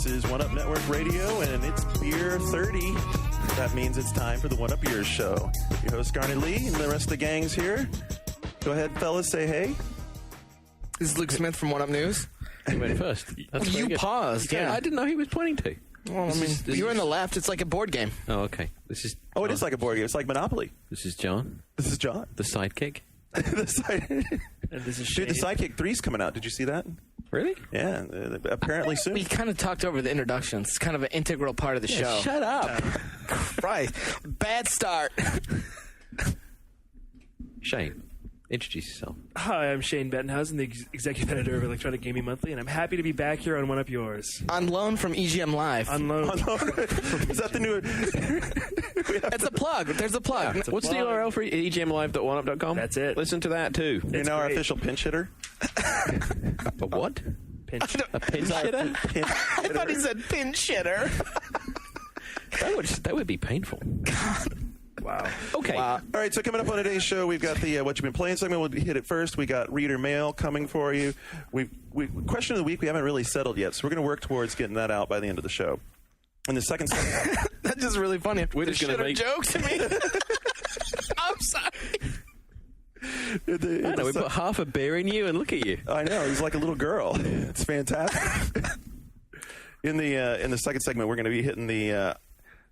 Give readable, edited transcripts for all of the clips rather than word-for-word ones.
This is One Up Network Radio, and it's Beer 30. That means it's time for the One Up Years Show. Your host, Garnet Lee, and the rest of the gang's here. Go ahead, fellas, say hey. This is Luke Smith from One Up News. You went first. That's very You good. paused, yeah. I didn't know he was pointing to. Well, I mean, you're in the left. It's like a board game. Oh, okay. This is. Oh, it is like a board game. It's like Monopoly. This is John, This is John. the sidekick. The side- And this is Dude, the Shane. Sidekick 3's coming out. Did you see that? Really? Yeah, apparently soon. We kind of talked over the introductions. It's kind of an integral part of the show. Shut up, Right. Bad start. Shane. Introduce yourself. Hi, I'm Shane Bettenhausen, the executive editor of Electronic Gaming Monthly, and I'm happy to be back here on One Up Yours. On loan from EGM Live. On loan. Is that the new... It's a plug. There's a plug. It's a What's the plug. URL for egmlive.oneup.com? That's it. Listen to that too. You're now our great. official pinch hitter? A what? Pinch. A pin shitter? I thought he said pin shitter. That would be painful. Wow. Okay. Wow. All right, so coming up on today's show, we've got the What You've Been Playing segment. We'll hit it first. We got reader mail coming for you. We question of the week we haven't really settled yet, so we're going to work towards getting that out by the end of the show. And the second segment... That's just really funny. We're The just gonna shitter make- joke to me. I'm sorry. I know, we put half a beer in you and look at you. I know, he's like a little girl. It's fantastic. In the second segment, we're going to be hitting the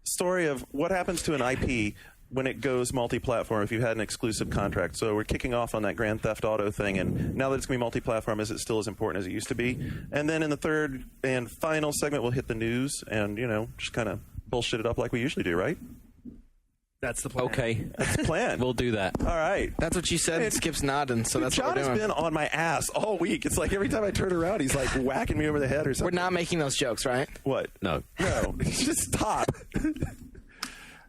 story of what happens to an IP when it goes multi-platform if you've had an exclusive contract. So we're kicking off on that Grand Theft Auto thing, and now that it's going to be multi-platform, is it still as important as it used to be? And then in the third and final segment, we'll hit the news and, just kind of bullshit it up like we usually do, right? That's the plan. Okay. That's the plan. We'll do that. All right. That's what you said. Skip's nodding, so that's John what we're has doing. been on my ass all week. It's like every time I turn around, he's like whacking me over the head or We're something. not making those jokes, right? What? No. No. Just stop.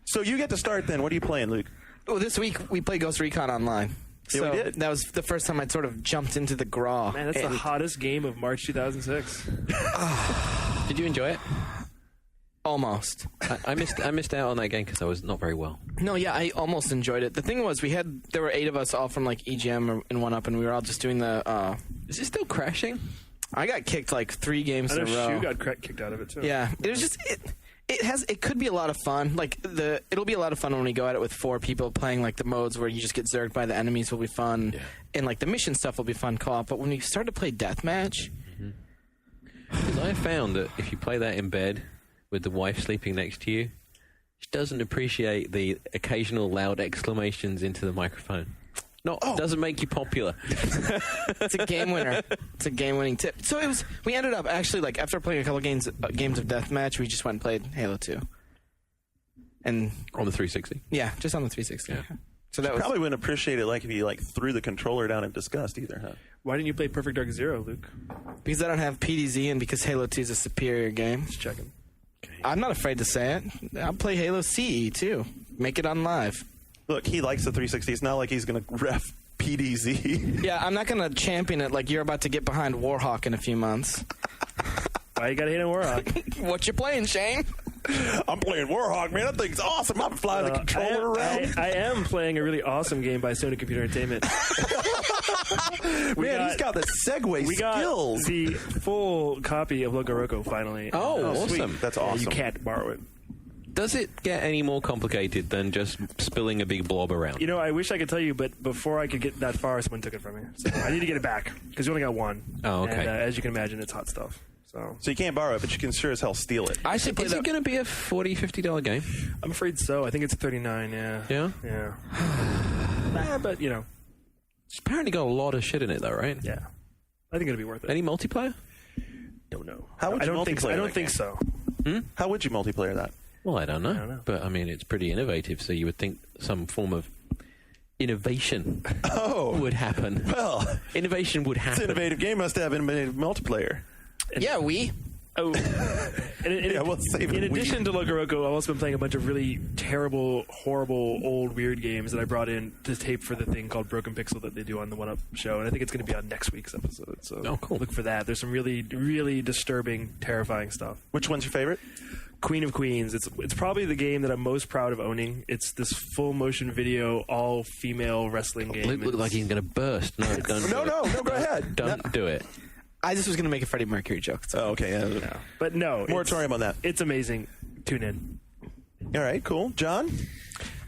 So you get to start then. What are you playing, Luke? Well, this week we played Ghost Recon Online. Yeah, So we did. that was the first time I'd sort of jumped into the graw. Man, that's the And- hottest game of March 2006. Did you enjoy it? Almost. I missed out on that game because I was not very well. No, yeah, I almost enjoyed it. The thing was, there were 8 of us all from like EGM and One Up, and we were all just doing the. Is it still crashing? I got kicked like 3 games I in know a row. Shu got kicked out of it, too. Yeah, it was just it could be a lot of fun. Like it'll be a lot of fun when we go at it with 4 people playing like the modes where you just get zerged by the enemies will be fun, and like the mission stuff will be fun co-op. But when you start to play deathmatch, Because I have found that if you play that in bed with the wife sleeping next to you, she doesn't appreciate the occasional loud exclamations into the microphone. Doesn't make you popular. it's a game winner. It's a game-winning tip. So we ended up actually like after playing a couple games of deathmatch, we just went and played Halo 2, and On the 360. yeah, just on the 360. Yeah. So that was Probably wouldn't appreciate it like if you threw the controller down in disgust either, huh? Why didn't you play Perfect Dark Zero, Luke? because I don't have PDZ and because Halo 2 is a superior game. Just checking. I'm not afraid to say it. I'll play Halo CE too. Make it on live. Look, he likes the 360. It's not like he's going to ref PDZ. Yeah, I'm not going to champion it like you're about to get behind Warhawk in a few months. Why you gotta hate on Warhawk? What you playing, Shane? I'm playing Warhawk, man. That thing's awesome. I'm flying the controller around. I am playing a really awesome game by Sony Computer Entertainment. Man, he's got the segue We got skills. the full copy of Loco Roco finally. Oh, Sweet. awesome. That's Yeah, awesome. you can't borrow it. Does it get any more complicated than just spilling a big blob around? You know, I wish I could tell you, but before I could get that far, someone took it from me. So I need to get it back because you only got one. Oh, okay. And as you can imagine, it's hot stuff. So you can't borrow it, but you can sure as hell steal it. I should play Is it going to be a $40, $50 game? I'm afraid so. I think it's $39. Yeah. Yeah? Yeah. But It's apparently got a lot of shit in it, though, right? yeah. I think it'll be worth it. Any multiplayer? Don't know. How would I you don't think so. multiplayer I don't that think game? so. How would you multiplayer that? Well, I don't know. don't know. But, I mean, it's pretty innovative, so you would think some form of innovation would happen. Well, Innovation would it's happen. an innovative game. Must have innovative multiplayer. Yeah, Oh. Yeah, we'll save it. In addition to Loco Roco, I've also been playing a bunch of really terrible, horrible, old, weird games that I brought in to tape for the thing called Broken Pixel that they do on the One Up show, and I think it's going to be on next week's episode. So Oh, cool. look for that. There's some really, really disturbing, terrifying stuff. Which one's your favorite? Queen of Queens. It's probably the game that I'm most proud of owning. It's this full motion video, all female wrestling game. Luke looked like he's going to burst. No, don't. No, go ahead. Don't do it. I just was going to make a Freddie Mercury joke. So. Oh, okay. Yeah. No. But no, Moratorium on that. It's amazing. Tune in. All right, cool. John?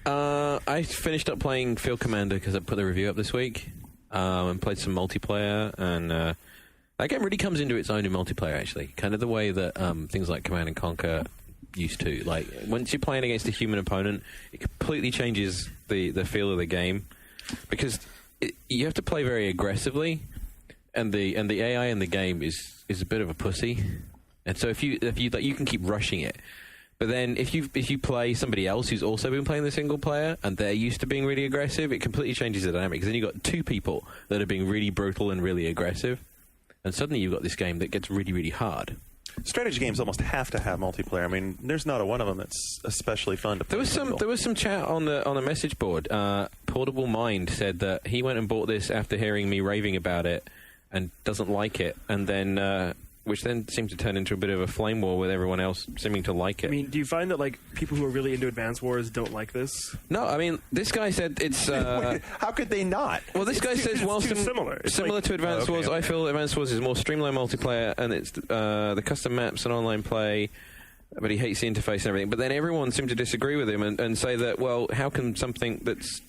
I finished up playing Field Commander because I put the review up this week, and played some multiplayer, and that game really comes into its own in multiplayer, actually. Kind of the way that things like Command & Conquer used to. Like, once you're playing against a human opponent, it completely changes the feel of the game, because you have to play very aggressively, and the AI in the game is a bit of a pussy, and so if you you can keep rushing it. But then if you play somebody else who's also been playing the single player and they're used to being really aggressive, it completely changes the dynamic. Because then you've got two people that are being really brutal and really aggressive, and suddenly you've got this game that gets really, really hard. Strategy games almost have to have multiplayer. I mean, there's not a one of them that's especially fun to play. There was some chat on the message board. Portable Mind said that he went and bought this after hearing me raving about it and doesn't like it, and then which then seemed to turn into a bit of a flame war with everyone else seeming to like it. I mean, do you find that like people who are really into Advance Wars don't like this? No, I mean, this guy said it's... Wait, how could they not? Well, this guy says, it's too similar. It's similar like, to Advance Wars, I feel Advance Wars is more streamlined multiplayer, and it's the custom maps and online play, but he hates the interface and everything. But then everyone seemed to disagree with him and say that, well, how can something that's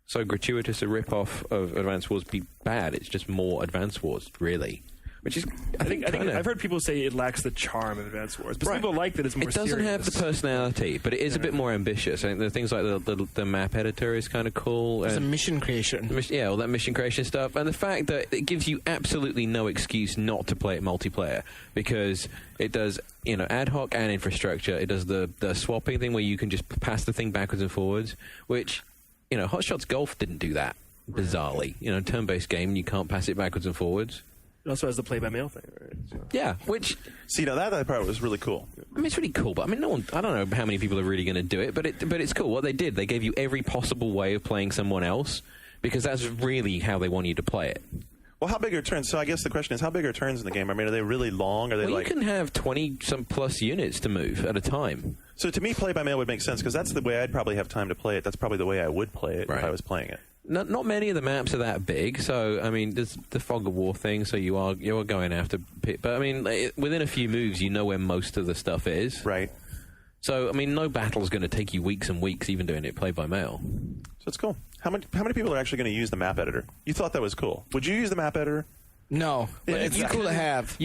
so gratuitous a rip-off of Advance Wars be bad? It's just more Advance Wars, really. Which is, I think I've heard people say it lacks the charm of Advance Wars, but some people like that it's more. It doesn't serious. have the personality, but it is a bit more ambitious. I think the things like the map editor is kind of cool. There's a mission creation. Yeah, all that mission creation stuff, and the fact that it gives you absolutely no excuse not to play it multiplayer, because it does ad hoc and infrastructure. It does the swapping thing where you can just pass the thing backwards and forwards, which Hot Shots Golf didn't do that bizarrely. Turn-based game, you can't pass it backwards and forwards. It also has the play-by-mail thing, right? So. Yeah, which... See, now that part was really cool. I mean, it's really cool, but I mean, I don't know how many people are really going to do it, but it's cool. What they did, they gave you every possible way of playing someone else, because that's really how they want you to play it. Well, how big are turns? So I guess the question is, how big are turns in the game? I mean, are they really long? Are they you can have 20-some plus units to move at a time. So to me, play-by-mail would make sense, because that's the way I'd probably have time to play it. That's probably the way I would play it if I was playing it. Not many of the maps are that big, so I mean, there's the Fog of War thing, so you are going after, but I mean, within a few moves, you know where most of the stuff is. Right. So I mean, no battle is going to take you weeks and weeks, even doing it play by mail. So it's cool. How many people are actually going to use the map editor? You thought that was cool. Would you use the map editor? No, but it's cool to have.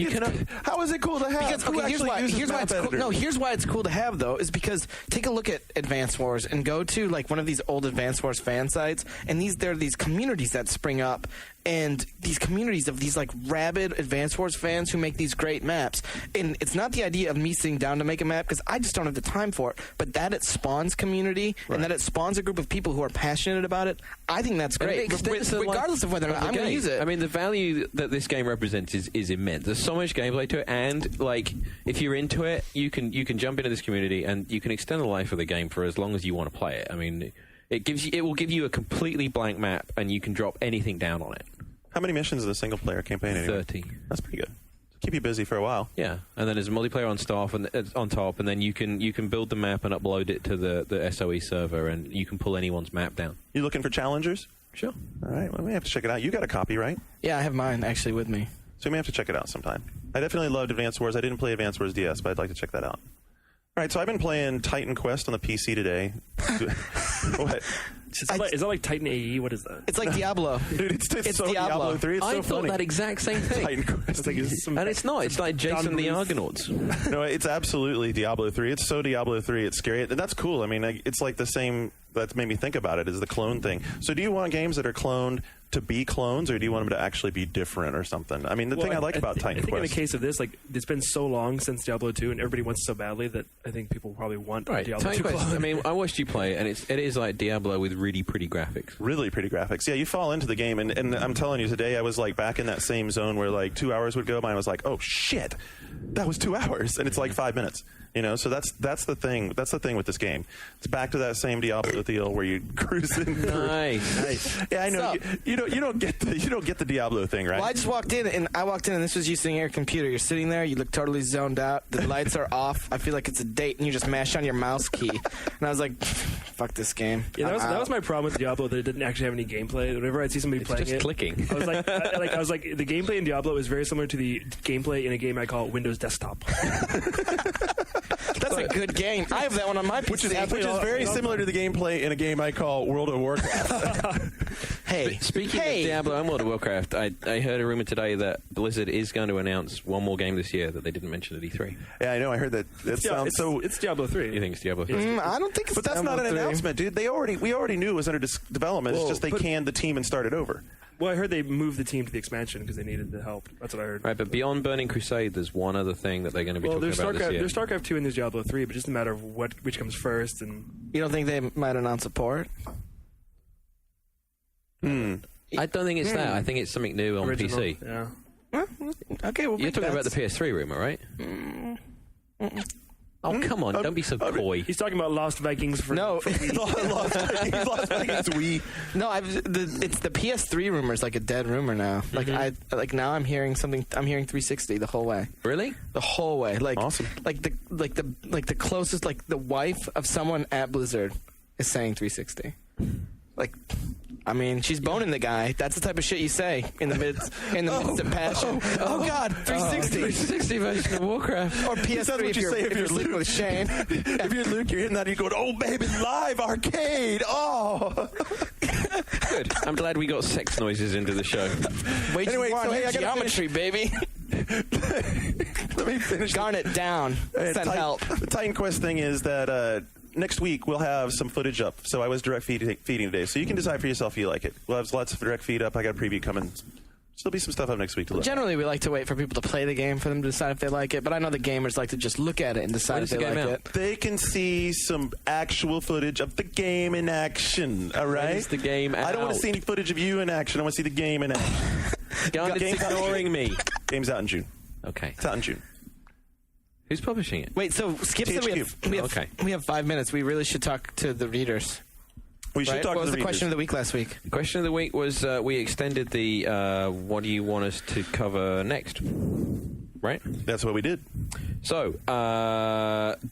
How is it cool to have? Because here's why it's cool. No, here's why it's cool to have though, is because take a look at Advance Wars and go to like one of these old Advance Wars fan sites, and there are these communities that spring up, and these communities of these like rabid Advance Wars fans who make these great maps. And it's not the idea of me sitting down to make a map, because I just don't have the time for it, but that it spawns community and that it spawns a group of people who are passionate about it. I think that's great, regardless of whether or not I'm going to use it. I mean, the value that this game represents is immense. There's so much gameplay to it, and like if you're into it, you can jump into this community and you can extend the life of the game for as long as you want to play it. I mean, it will give you a completely blank map, and you can drop anything down on it. How many missions is a single player campaign anyway? 30. That's pretty good. Keep you busy for a while. Yeah, and then there's multiplayer on top, and then you can build the map and upload it to the SOE server, and you can pull anyone's map down. You looking for challengers? Sure. All right, well, we have to check it out. You got a copy, right? Yeah, I have mine actually with me. So we may have to check it out sometime. I definitely loved Advance Wars. I didn't play Advance Wars DS, but I'd like to check that out. All right, so I've been playing Titan Quest on the PC today. What? Is that like Titan AE? What is that? It's like Diablo. Dude, it's so Diablo 3. It's so I thought funny. that exact same thing. Titan Quest. And it's not. It's like Jason the Argonauts. No, it's absolutely Diablo 3. It's so Diablo 3. It's scary. And that's cool. I mean, it's like the same. That's made me think about it, is the clone thing. So do you want games that are cloned to be clones, or do you want them to actually be different or something? I mean, the thing I like about Titan Quest... I think in Quest... the case of this, like, it's been so long since Diablo 2, and everybody wants it so badly that I think people probably want Diablo 2 Quest, clone. I mean, I watched you play it, and it is like Diablo with really pretty graphics. Really pretty graphics. Yeah, you fall into the game, and I'm telling you, today I was like back in that same zone where like 2 hours would go by, and I was like, oh shit, that was 2 hours, and it's like 5 minutes. So that's the thing. That's the thing with this game. It's back to that same Diablo deal where you cruise in. Nice. Yeah, I know. You don't get the Diablo thing, right? Well, I just walked in, and this was you sitting at your computer. You're sitting there. You look totally zoned out. The lights are off. I feel like it's a date, and you just mash on your mouse key. And I was like, fuck this game. Yeah, I'm that out. was my problem with Diablo, that it didn't actually have any gameplay. Whenever I'd see somebody playing just it, clicking. I was like, the gameplay in Diablo is very similar to the gameplay in a game I call Windows Desktop. That's a good game. I have that one on my PC. Which is very similar to the gameplay in a game I call World of Warcraft. Hey, Speaking of Diablo and World of Warcraft, I heard a rumor today that Blizzard is going to announce one more game this year that they didn't mention at E3. Yeah, I know. I heard that. That sounds so. It's Diablo 3. You think it's Diablo? I don't think it's But that's not an Diablo 3. announcement, dude. We already knew it was under development. It's Whoa, just they but- canned the team and started over. Well, I heard they moved the team to the expansion because they needed the help. That's what I heard. Right, but beyond Burning Crusade, there's one other thing that they're going to be talking there's about this year. There's StarCraft 2 and there's Diablo 3, but just a matter of which comes first. And You don't think they might announce a port? I don't think it's that. I think it's something new on original. PC. Yeah. Okay, we'll You're make talking about bets. the PS3 rumor, right? Oh, come on. Don't be so coy. He's talking about Lost Vikings for No. Lost Vikings Wii. No, it's the PS3 rumor is like a dead rumor now. Like now I'm hearing something. I'm hearing 360 the whole way. Really? The whole way. Like Awesome. Like the closest, like the wife of someone at Blizzard is saying 360. Like, I mean, she's boning the guy. That's the type of shit you say in the midst of passion. Oh God, 360. 360 version of Warcraft. Or PS3 That's what if you you're, say if you're sleeping with Shane. If you're Luke, you're hitting that. You're going, oh baby, live arcade. Oh. Good. I'm glad we got sex noises into the show. Wait, Anyway, so hey, I gotta geometry, baby. Let me finish. Garnet down. Send help. The Titan Quest thing is that next week we'll have some footage up. So I was direct feeding today. So you can decide for yourself if you like it. We'll have lots of direct feed up. I got a preview coming. Still be some stuff up next week to look at. Generally, we like to wait for people to play the game for them to decide if they like it. But I know the gamers like to just look at it and decide When if is they the game like out? it. They can see some actual footage of the game in action. All right. is the game I don't want to out? see any footage of you in action. I want to see the game in action. Garnet's Game's out. ignoring me. Game's out in June. Okay. It's out in June. Who's publishing it? Wait, so Skip said THQ. we have 5 minutes. We really should talk to the readers. We should Right? talk What to was the the question of readers. the week last week? The question of the week was we extended the what do you want us to cover next? Right? That's what we did. So,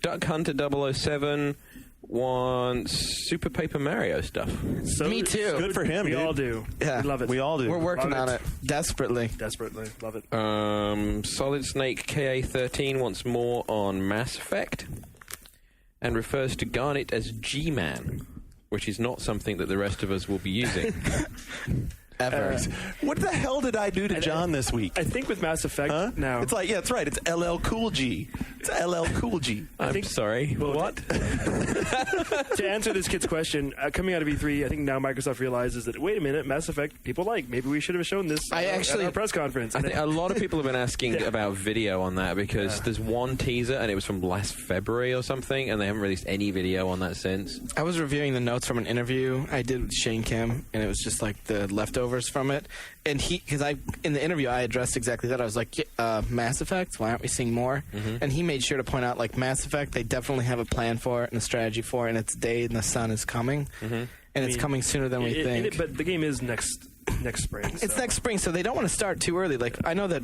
Duck Hunter 007 wants Super Paper Mario stuff. So Me too. Good for him, We dude. all do. Yeah. We love it. We all do. We're working Love on it. it desperately. Desperately. Love it. Solid Snake KA13 wants more on Mass Effect and refers to Garnet as G-Man, which is not something that the rest of us will be using. Ever. What the hell did I do to John this week? I think with Mass Effect Huh? now. It's like, yeah, that's right. It's LL Cool G. It's LL Cool G. I'm think- sorry. Well, What? To answer this kid's question, coming out of E3, I think now Microsoft realizes that, wait a minute, Mass Effect, people like. Maybe we should have shown this at our press conference. I think a lot of people have been asking Yeah. about video on that because there's one teaser and it was from last February or something, and they haven't released any video on that since. I was reviewing the notes from an interview I did with Shane Kim, and it was just like the leftovers from it. And in the interview, I addressed exactly that. I was like, Mass Effect, why aren't we seeing more? And he made sure to point out, like, Mass Effect, they definitely have a plan for it and a strategy for it, and its day in the sun is coming. And it's coming sooner than we think. But the game is next spring. It's next spring, so they don't want to start too early. Like, I know that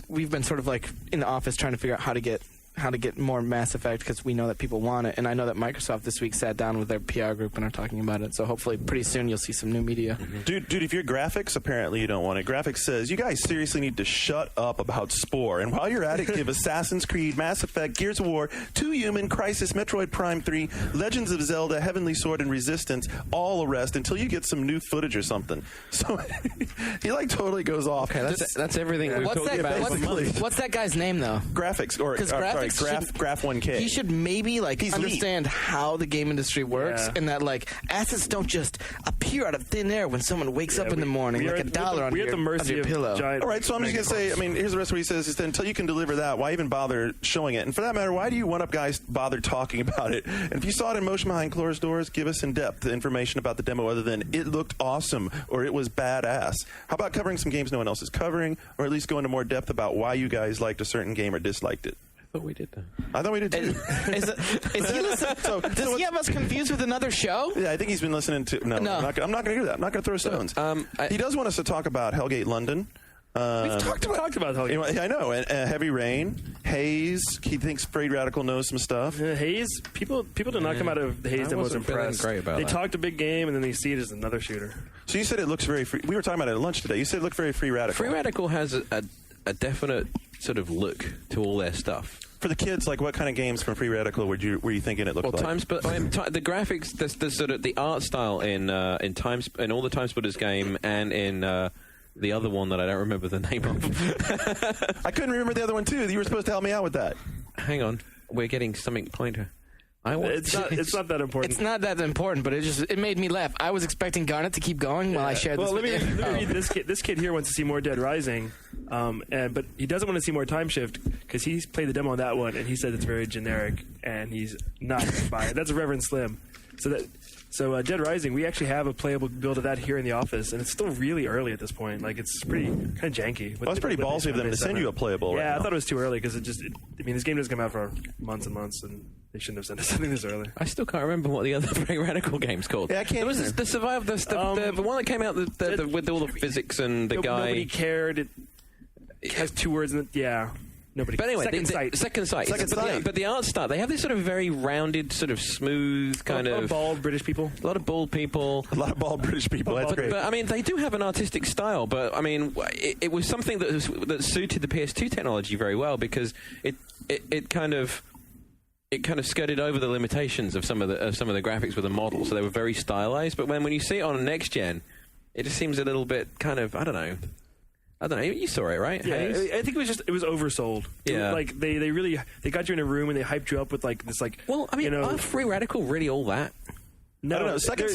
we've been sort of like in the office trying to figure out how to get more Mass Effect because we know that people want it, and I know that Microsoft this week sat down with their PR group and are talking about it. So hopefully, pretty soon you'll see some new media. Dude, if you're graphics, apparently you don't want it. Graphics says, you guys seriously need to shut up about Spore. And while you're at it, give Assassin's Creed, Mass Effect, Gears of War, 2 Human, Crisis, Metroid Prime 3, Legends of Zelda, Heavenly Sword, and Resistance all a rest until you get some new footage or something. So he like totally goes off. Okay, that's everything we've What's talked that? about. What's that guy's name though? Graphics, or Because sorry, graphics Graph 1K. He should maybe He's understand how the game industry works, Yeah. and that like assets don't just appear out of thin air when someone wakes up in the morning like $1 under we're at the mercy your of pillow. giant. All right, so I'm just going to say, I mean, here's the rest of what he says. Is that until you can deliver that, why even bother showing it? And for that matter, why do you one-up guys bother talking about it? And if you saw it in motion behind closed doors, give us in-depth information about the demo other than it looked awesome or it was badass. How about covering some games no one else is covering, or at least go into more depth about why you guys liked a certain game or disliked it? I thought we did that. I thought we did too. Is he listen, does he have us confused with another show? Yeah, I think he's been listening to. No. I'm not going to do that. I'm not going to throw stones. He does want us to talk about Hellgate London. We've talked about Helldivers. Anyway, I know. And Heavy Rain, Haze. He thinks Free Radical knows some stuff. Haze, people did not come out of the Haze I that was wasn't feeling impressed. great about they that. talked a big game, and then they see it as another shooter. So you said it looks very free. We were talking about it at lunch today. You said it looked very Free Radical. Free Radical has a definite sort of look to all their stuff. For the kids, like what kind of games from Free Radical were you thinking it looked Well, like? the graphics, the sort of the art style in all the Time Splitters game and in the other one that I don't remember the name of. I couldn't remember the other one too. You were supposed to help me out with that. Hang on, we're getting something pointer. It's not that important. It's not that important, but it made me laugh. I was expecting Garnet to keep going while I shared this Well, let with me you. read this kid. This kid here wants to see more Dead Rising, but he doesn't want to see more Time Shift because he's played the demo on that one and he said it's very generic and he's not gonna buy it. That's Reverend Slim. So Dead Rising, we actually have a playable build of that here in the office, and it's still really early at this point. Like it's pretty kind of janky. Well, it's pretty ballsy of them to send you a playable. Yeah, right I now. thought it was too early because this game doesn't come out for months and months, and they shouldn't have sent us something this early. I still can't remember what the other Free Radical game's called. Yeah, I can't There was either. the Survive, the one that came out with all the physics and the guy. Nobody cared. It has two words in it. Yeah. Nobody. But anyway, Second Sight. Second Sight. Second Sight. But the art style, they have this sort of very rounded, sort of smooth kind A lot of bald British people. a lot of bald people. A lot of bald British people. That's great. But I mean, they do have an artistic style. But I mean, it was something that suited the PS2 technology very well because it kind of skirted over the limitations of some of the graphics with the model. So they were very stylized. But when you see it on a next gen, it just seems a little bit kind of I don't know. You saw it, right? Yeah, Haze? I think it was oversold. Yeah. Like they really got you in a room and they hyped you up with like this like. Well, I mean, are Free Radical really all that? No, I don't know. Second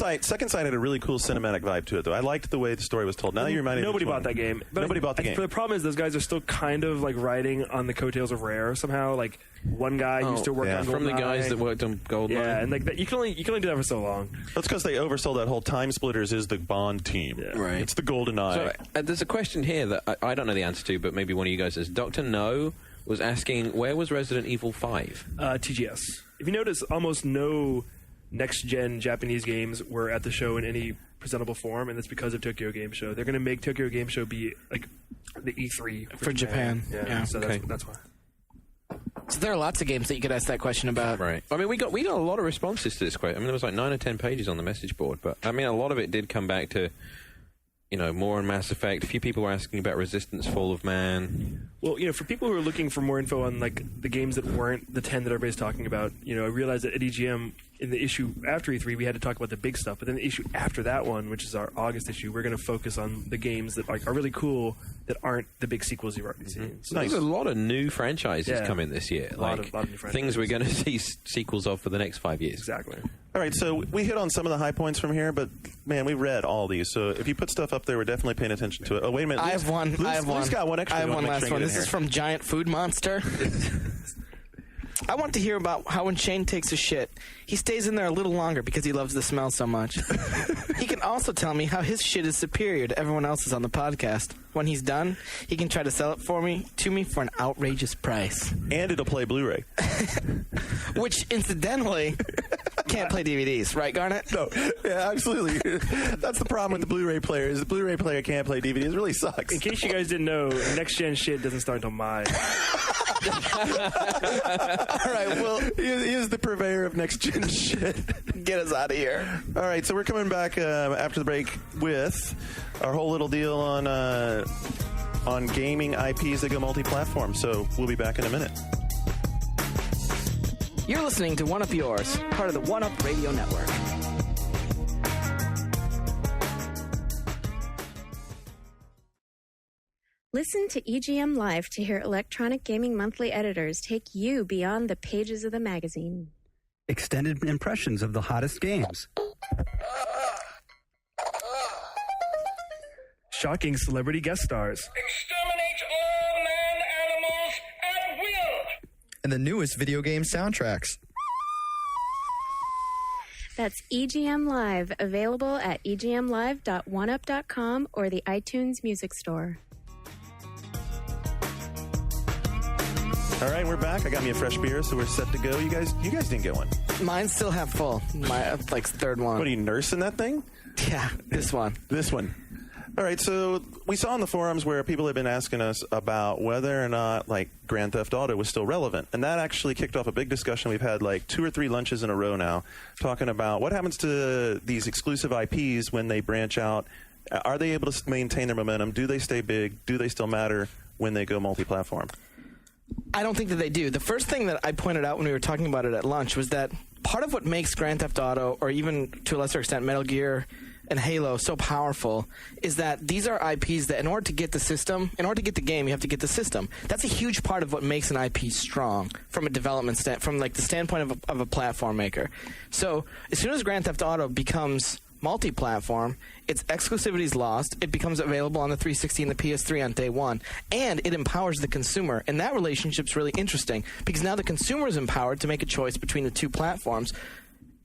Sight had a really cool cinematic vibe to it, though. I liked the way the story was told. Now you're reminding me. Nobody bought that game. But Nobody bought the game. The problem is those guys are still kind of like riding on the coattails of Rare somehow. Like one guy used to work on from the GoldenEye. guys that worked on GoldenEye. Yeah, and like that, you can only do that for so long. That's because they oversold that whole Time Splitters is the Bond team. Yeah. Right. It's the GoldenEye. So there's a question here that I don't know the answer to, but maybe one of you guys does. Dr. No was asking, where was Resident Evil 5? TGS. If you notice, almost no next-gen Japanese games were at the show in any presentable form, and that's because of Tokyo Game Show. They're going to make Tokyo Game Show be like the E3 For Japan. Yeah. So Okay. that's why. So there are lots of games that you could ask that question about. Right. I mean, we got a lot of responses to this question. I mean, there was like 9 or 10 pages on the message board, but I mean, a lot of it did come back to, more on Mass Effect. A few people were asking about Resistance: Fall of Man. Well, for people who are looking for more info on like the games that weren't the 10 that everybody's talking about, I realized that at EGM in the issue after E3 we had to talk about the big stuff, but then the issue after that one, which is our August issue, we're going to focus on the games that are really cool that aren't the big sequels you've already seen. So There's a lot of new franchises Yeah. coming this year. A lot Like of new franchises. things we're going to see sequels of for the next 5 years. exactly. All right, so we hit on some of the high points from here, but man, we read all these. So if you put stuff up there, we're definitely paying attention to it. Oh, wait a minute. I have one. Lou's got one extra. I have we one wanna make last sure one. you This get is in from Giant Food Monster. I want to hear about how when Shane takes a shit, he stays in there a little longer because he loves the smell so much. He can also tell me how his shit is superior to everyone else's on the podcast. When he's done, he can try to sell it to me for an outrageous price. here. And it'll play Blu-ray. Which, incidentally, can't play DVDs, right, Garnet? No, yeah, absolutely. That's the problem with the Blu-ray player. Is the Blu-ray player can't play DVDs. It really sucks. In case you guys didn't know, next gen shit doesn't start until Mai. All right, well, He is the purveyor of next-gen shit. get us out of here. All right, so we're coming back after the break with our whole little deal on gaming IPs that go multi-platform. So we'll be back in a minute. You're listening to One Up Yours, part of the One Up Radio Network. Listen to EGM Live to hear Electronic Gaming Monthly editors take you beyond the pages of the magazine. Extended impressions of the hottest games. Shocking celebrity guest stars. Exterminate all man-animals at will! And the newest video game soundtracks. That's EGM Live, available at egmlive.oneup.com or the iTunes Music Store. All right, we're back. I got me a fresh beer, so we're set to go. You guys didn't get one. Mine's still half full. My third one. What are you nursing that thing? Yeah, this one. This one. All right, so we saw on the forums where people have been asking us about whether or not like Grand Theft Auto was still relevant, and that actually kicked off a big discussion. We've had like 2 or 3 lunches in a row now talking about what happens to these exclusive IPs when they branch out. Are they able to maintain their momentum? Do they stay big? Do they still matter when they go multi-platform? I don't think that they do. The first thing that I pointed out when we were talking about it at lunch was that part of what makes Grand Theft Auto, or even to a lesser extent Metal Gear and Halo, so powerful is that these are IPs that in order to get the system, in order to get the game, you have to get the system. That's a huge part of what makes an IP strong from a development from like the standpoint of a platform maker. So as soon as Grand Theft Auto becomes multi-platform, its exclusivity is lost. It becomes available on the 360 and the PS3 on day one, and it empowers the consumer. And that relationship's really interesting because now the consumer is empowered to make a choice between the 2 platforms.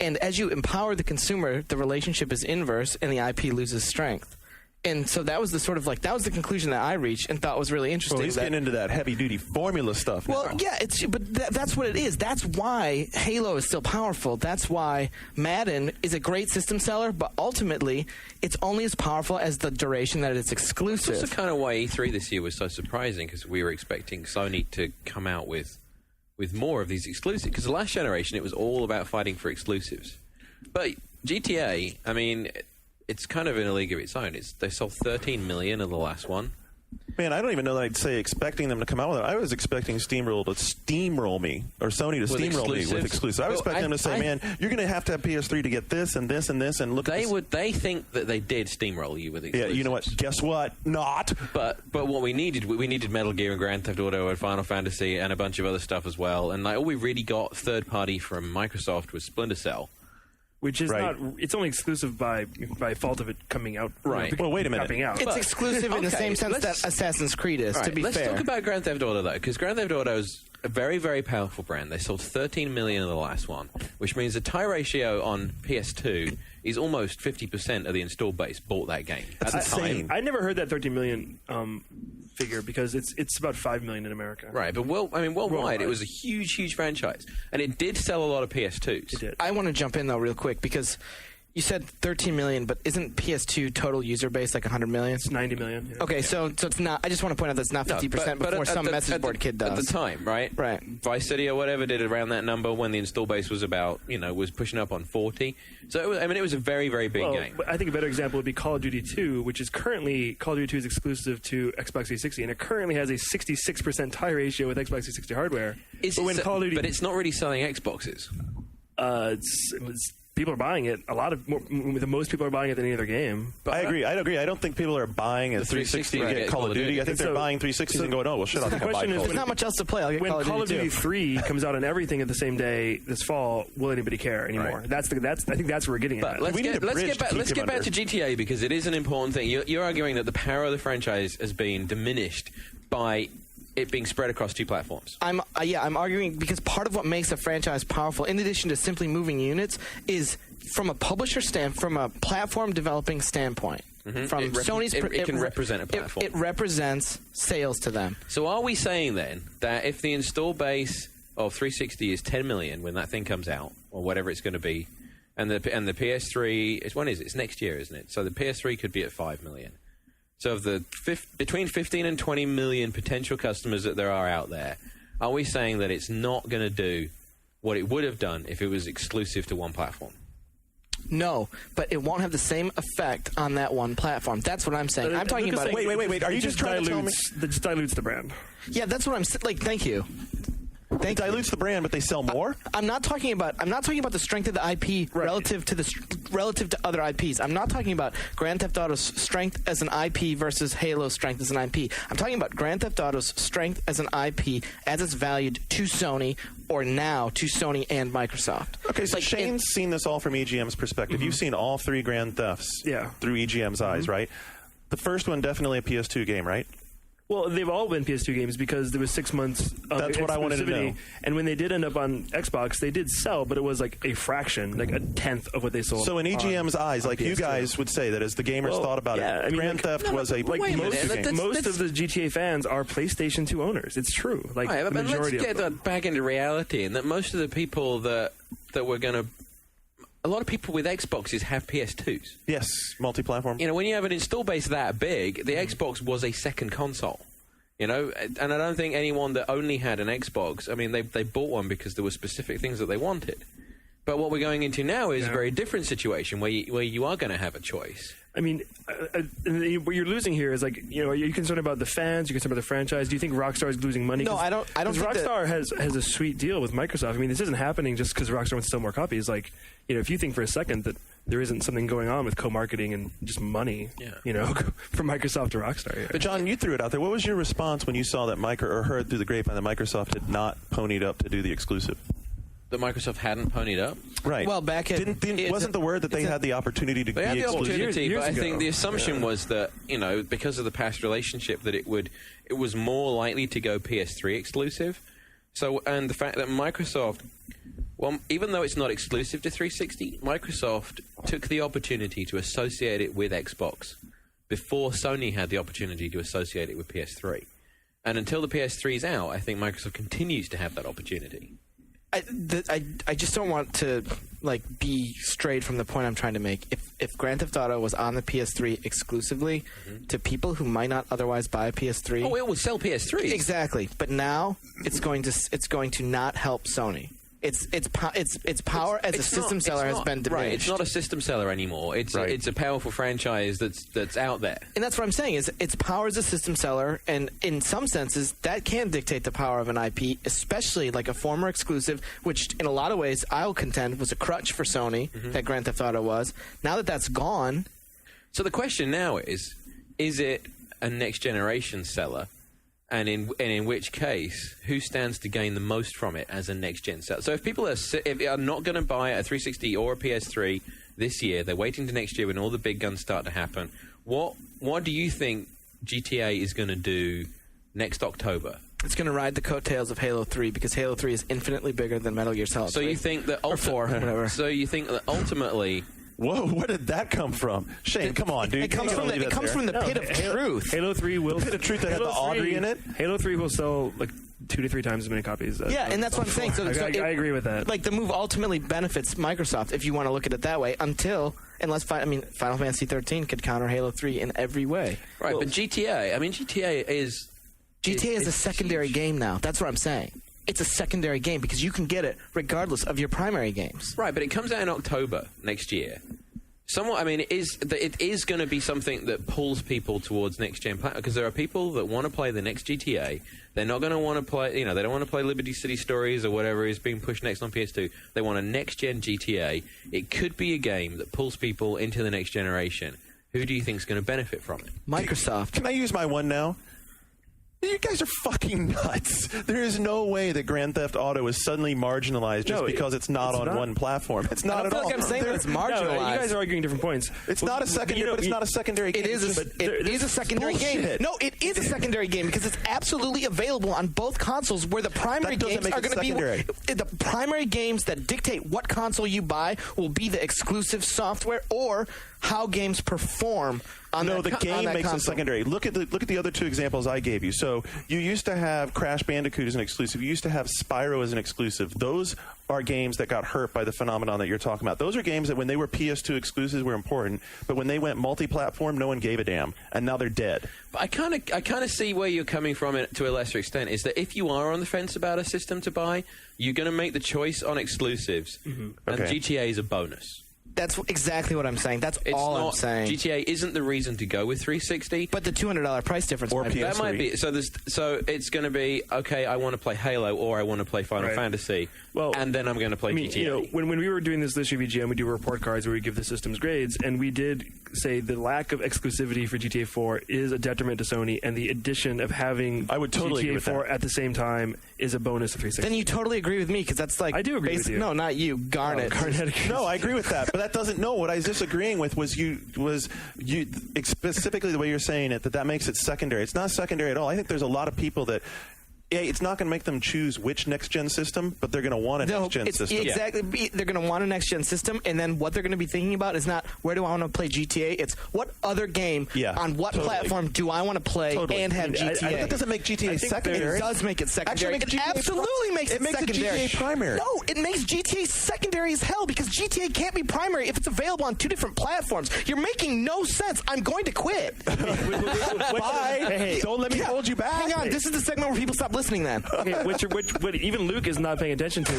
And as you empower the consumer, the relationship is inverse, and the IP loses strength. And so that was the that was the conclusion that I reached and thought was really interesting. Well, he's getting into that heavy-duty formula stuff now. Well, yeah, that's what it is. That's why Halo is still powerful. That's why Madden is a great system seller, but ultimately, it's only as powerful as the duration that it's exclusive. That's the kind of why E3 this year was so surprising, because we were expecting Sony to come out with more of these exclusives. Because the last generation, it was all about fighting for exclusives. But GTA, I mean, it's kind of in a league of its own. They sold 13 million in the last one. Man, I don't even know that I'd say expecting them to come out with it. I was expecting Steamroll to steamroll me, or Sony to steamroll me with exclusives. I was expecting them to say, man, you're going to have PS3 to get this and this and this, and look at this. They think that they did steamroll you with exclusives. Yeah, you know what? Guess what? Not. But what we needed Metal Gear and Grand Theft Auto and Final Fantasy and a bunch of other stuff as well. And like all we really got third party from Microsoft was Splinter Cell. Which is not. It's only exclusive by fault of it coming out. Right. Well, wait a minute. Out. It's exclusive in the same sense that Assassin's Creed is, to be fair. Let's talk about Grand Theft Auto, though, because Grand Theft Auto is a very, very powerful brand. They sold 13 million in the last one, which means the tie ratio on PS2 is almost 50% of the installed base bought that game. That's insane. I never heard that 13 million figure because it's about 5 million in America. Right, but worldwide, it was a huge, huge franchise, and it did sell a lot of PS2s. It did. I want to jump in though real quick because you said 13 million, but isn't PS2 total user base like 100 million? It's 90 million. Yeah. Okay, so it's not. I just want to point out that's not 50% before some message board kid does. At the time, right? Right. Vice City or whatever did around that number when the install base was about, was pushing up on 40. So it was a very, very big game. I think a better example would be Call of Duty 2, which is currently Call of Duty 2 is exclusive to Xbox 360, and it currently has a 66% tie ratio with Xbox 360 hardware. But it's not really selling Xboxes. People are buying it. Most people are buying it than any other game. But I agree. I don't think people are buying a 360 to get Call of Duty. I think they're buying 360s and going, oh, well, shit, I'll buy Call of Duty. There's not much else to play. I'll get when Call of Duty 3 comes out on everything at the same day this fall, will anybody care anymore? Right. I think that's where we're getting at. Let's get back to GTA because it is an important thing. You're arguing that the power of the franchise has been diminished by it being spread across 2 platforms. I'm arguing because part of what makes a franchise powerful, in addition to simply moving units, is from a publisher from a platform developing standpoint. Mm-hmm. From Sony's, it can represent a platform. It represents sales to them. So are we saying then that if the install base of 360 is 10 million when that thing comes out, or whatever it's going to be, and the PS3 is when is it? It's next year, isn't it? So the PS3 could be at 5 million. So of the between 15 and 20 million potential customers that there are out there, are we saying that it's not going to do what it would have done if it was exclusive to one platform? No, but it won't have the same effect on that one platform. That's what I'm saying. I'm talking about... Wait. Are you just trying to tell me... That just dilutes the brand. Yeah, that's what I'm... thank you. It dilutes the brand, but they sell more. I'm not talking about the strength of the IP relative to other IPs. I'm not talking about Grand Theft Auto's strength as an IP versus Halo's strength as an IP. I'm talking about Grand Theft Auto's strength as an IP as it's valued to Sony, or now to Sony and Microsoft. Okay, so Shane's seen this all from EGM's perspective. Mm-hmm. You've seen all 3 Grand Thefts through EGM's eyes, right? The first one definitely a PS2 game, right? Well, they've all been PS2 games because there was 6 months of That's what I wanted to know. And when they did end up on Xbox, they did sell, but it was like a fraction, like a tenth of what they sold. So in EGM's eyes, like PS2. You guys would say that as the gamers thought about it, Grand Theft was a most of the GTA fans are PlayStation 2 owners. It's true. Like the majority let's get back into reality, and that most of the people that were going to a lot of people with Xboxes have PS2s. Yes, multi-platform. You know, when you have an install base that big, the Xbox was a second console. You know, and I don't think anyone that only had an Xbox, I mean, they bought one because there were specific things that they wanted. But what we're going into now is a very different situation where you are going to have a choice. I mean, what you're losing here is, like, you know, are you concerned about the fans? Are you concerned about the franchise? Do you think Rockstar is losing money? No, I don't think Rockstar has a sweet deal with Microsoft. I mean, this isn't happening just because Rockstar wants to sell more copies. Like, you know, if you think for a second that there isn't something going on with co-marketing and just money, you know, from Microsoft to Rockstar. Yeah. But John, you threw it out there. What was your response when you saw that or heard through the grapevine that Microsoft had not ponied up to do the exclusive? That Microsoft hadn't ponied up? Right. Well, back at... wasn't the word that they had the opportunity to be exclusive? They had the opportunity, years but I ago. think the assumption was that, you know, because of the past relationship, that it was more likely to go PS3 exclusive. So, and the fact that Microsoft, well, even though it's not exclusive to 360, Microsoft took the opportunity to associate it with Xbox before Sony had the opportunity to associate it with PS3. And until the PS3 is out, I think Microsoft continues to have that opportunity. I just don't want to be strayed from the point I'm trying to make. If Grand Theft Auto was on the PS3 exclusively to people who might not otherwise buy a PS3, it would sell PS3s. Exactly, but now it's going to not help Sony. Its power as a system seller has been diminished. Right, it's not a system seller anymore. It's a powerful franchise that's out there. And that's what I'm saying is its power as a system seller, and in some senses that can dictate the power of an IP, especially like a former exclusive, which in a lot of ways I'll contend was a crutch for Sony, that Grand Theft Auto was. Now that that's gone. So the question now is it a next generation seller? And in which case, who stands to gain the most from it as a next-gen seller? So if people are not going to buy a 360 or a PS3 this year, they're waiting to next year when all the big guns start to happen, what do you think GTA is going to do next It's October? going to ride the coattails of Halo 3 because Halo 3 is infinitely bigger than Metal Gear Solid 3. So you think that... or 4, whatever. So you think that ultimately... Whoa, where did that come from? Shane, come on, dude. It comes from the pit of truth. Halo 3 will... Pit of truth that had the Audrey in it? Halo 3 will sell like 2 to 3 times as many copies. And that's what I'm saying. So I agree with that. Like, the move ultimately benefits Microsoft, if you want to look at it that way, unless Final Fantasy 13 could counter Halo 3 in every way. Right, but GTA is a secondary game now. That's what I'm saying. It's a secondary game because you can get it regardless of your primary games. Right, but it comes out in October next year. It is going to be something that pulls people towards next-gen platforms, because there are people that want to play the next GTA. They're not going to want to play, they don't want to play Liberty City Stories or whatever is being pushed next on PS2. They want a next-gen GTA. It could be a game that pulls people into the next generation. Who do you think is going to benefit from it? Microsoft. Can I use my one now? You guys are fucking nuts. There is no way that Grand Theft Auto is suddenly marginalized just because it's not on one platform. It's not at all. I'm saying that it's marginalized. No, you guys are arguing different points. It's not a secondary, but it's not a secondary game. It is a secondary game. No, it is a secondary game because it's absolutely available on both consoles, where the primary games are going to be the primary games that dictate what console you buy will be the exclusive software or how games perform on that the game makes console. it secondary. Look at the other two examples I gave you. So you used to have Crash Bandicoot as an exclusive. You used to have Spyro as an exclusive. Those are games that got hurt by the phenomenon that you're talking about. Those are games that when they were PS2 exclusives were important, but when they went multi-platform, no one gave a damn, and now they're dead. But I kind of see where you're coming from to a lesser extent. Is that if you are on the fence about a system to buy, you're going to make the choice on exclusives, and GTA is a bonus. That's exactly what I'm saying. That's all I'm saying. GTA isn't the reason to go with 360. But the $200 price difference or might PS3. That might be. So it's going to be, okay, I want to play Halo or I want to play Final Fantasy, and then I'm going to play GTA. You know, when we were doing this year VGM, we do report cards where we give the systems grades, and we did say the lack of exclusivity for GTA 4 is a detriment to Sony, and the addition of having I would totally GTA 4 at the same time is a bonus of 360. Then you totally agree with me, because that's like... I do agree with you. No, not you. Garnet. No, I agree with that, but that doesn't... No, what I was disagreeing with was you specifically the way you're saying it, that makes it secondary. It's not secondary at all. I think there's a lot of people that it's not going to make them choose which next-gen system, but they're going to want a next-gen system. Exactly. They're going to want a next-gen system, and then what they're going to be thinking about is not where do I want to play GTA. It's what other game on what platform do I want to play and have GTA. That doesn't make GTA secondary. It does make it secondary. Actually, it absolutely makes it secondary. It primary. No, it makes GTA secondary as hell because GTA can't be primary if it's available on 2 different platforms. You're making no sense. I'm going to quit. Bye. Hey, don't let me hold you back. Hang on. This is the segment where people stop listening then. Okay, what even Luke is not paying attention to.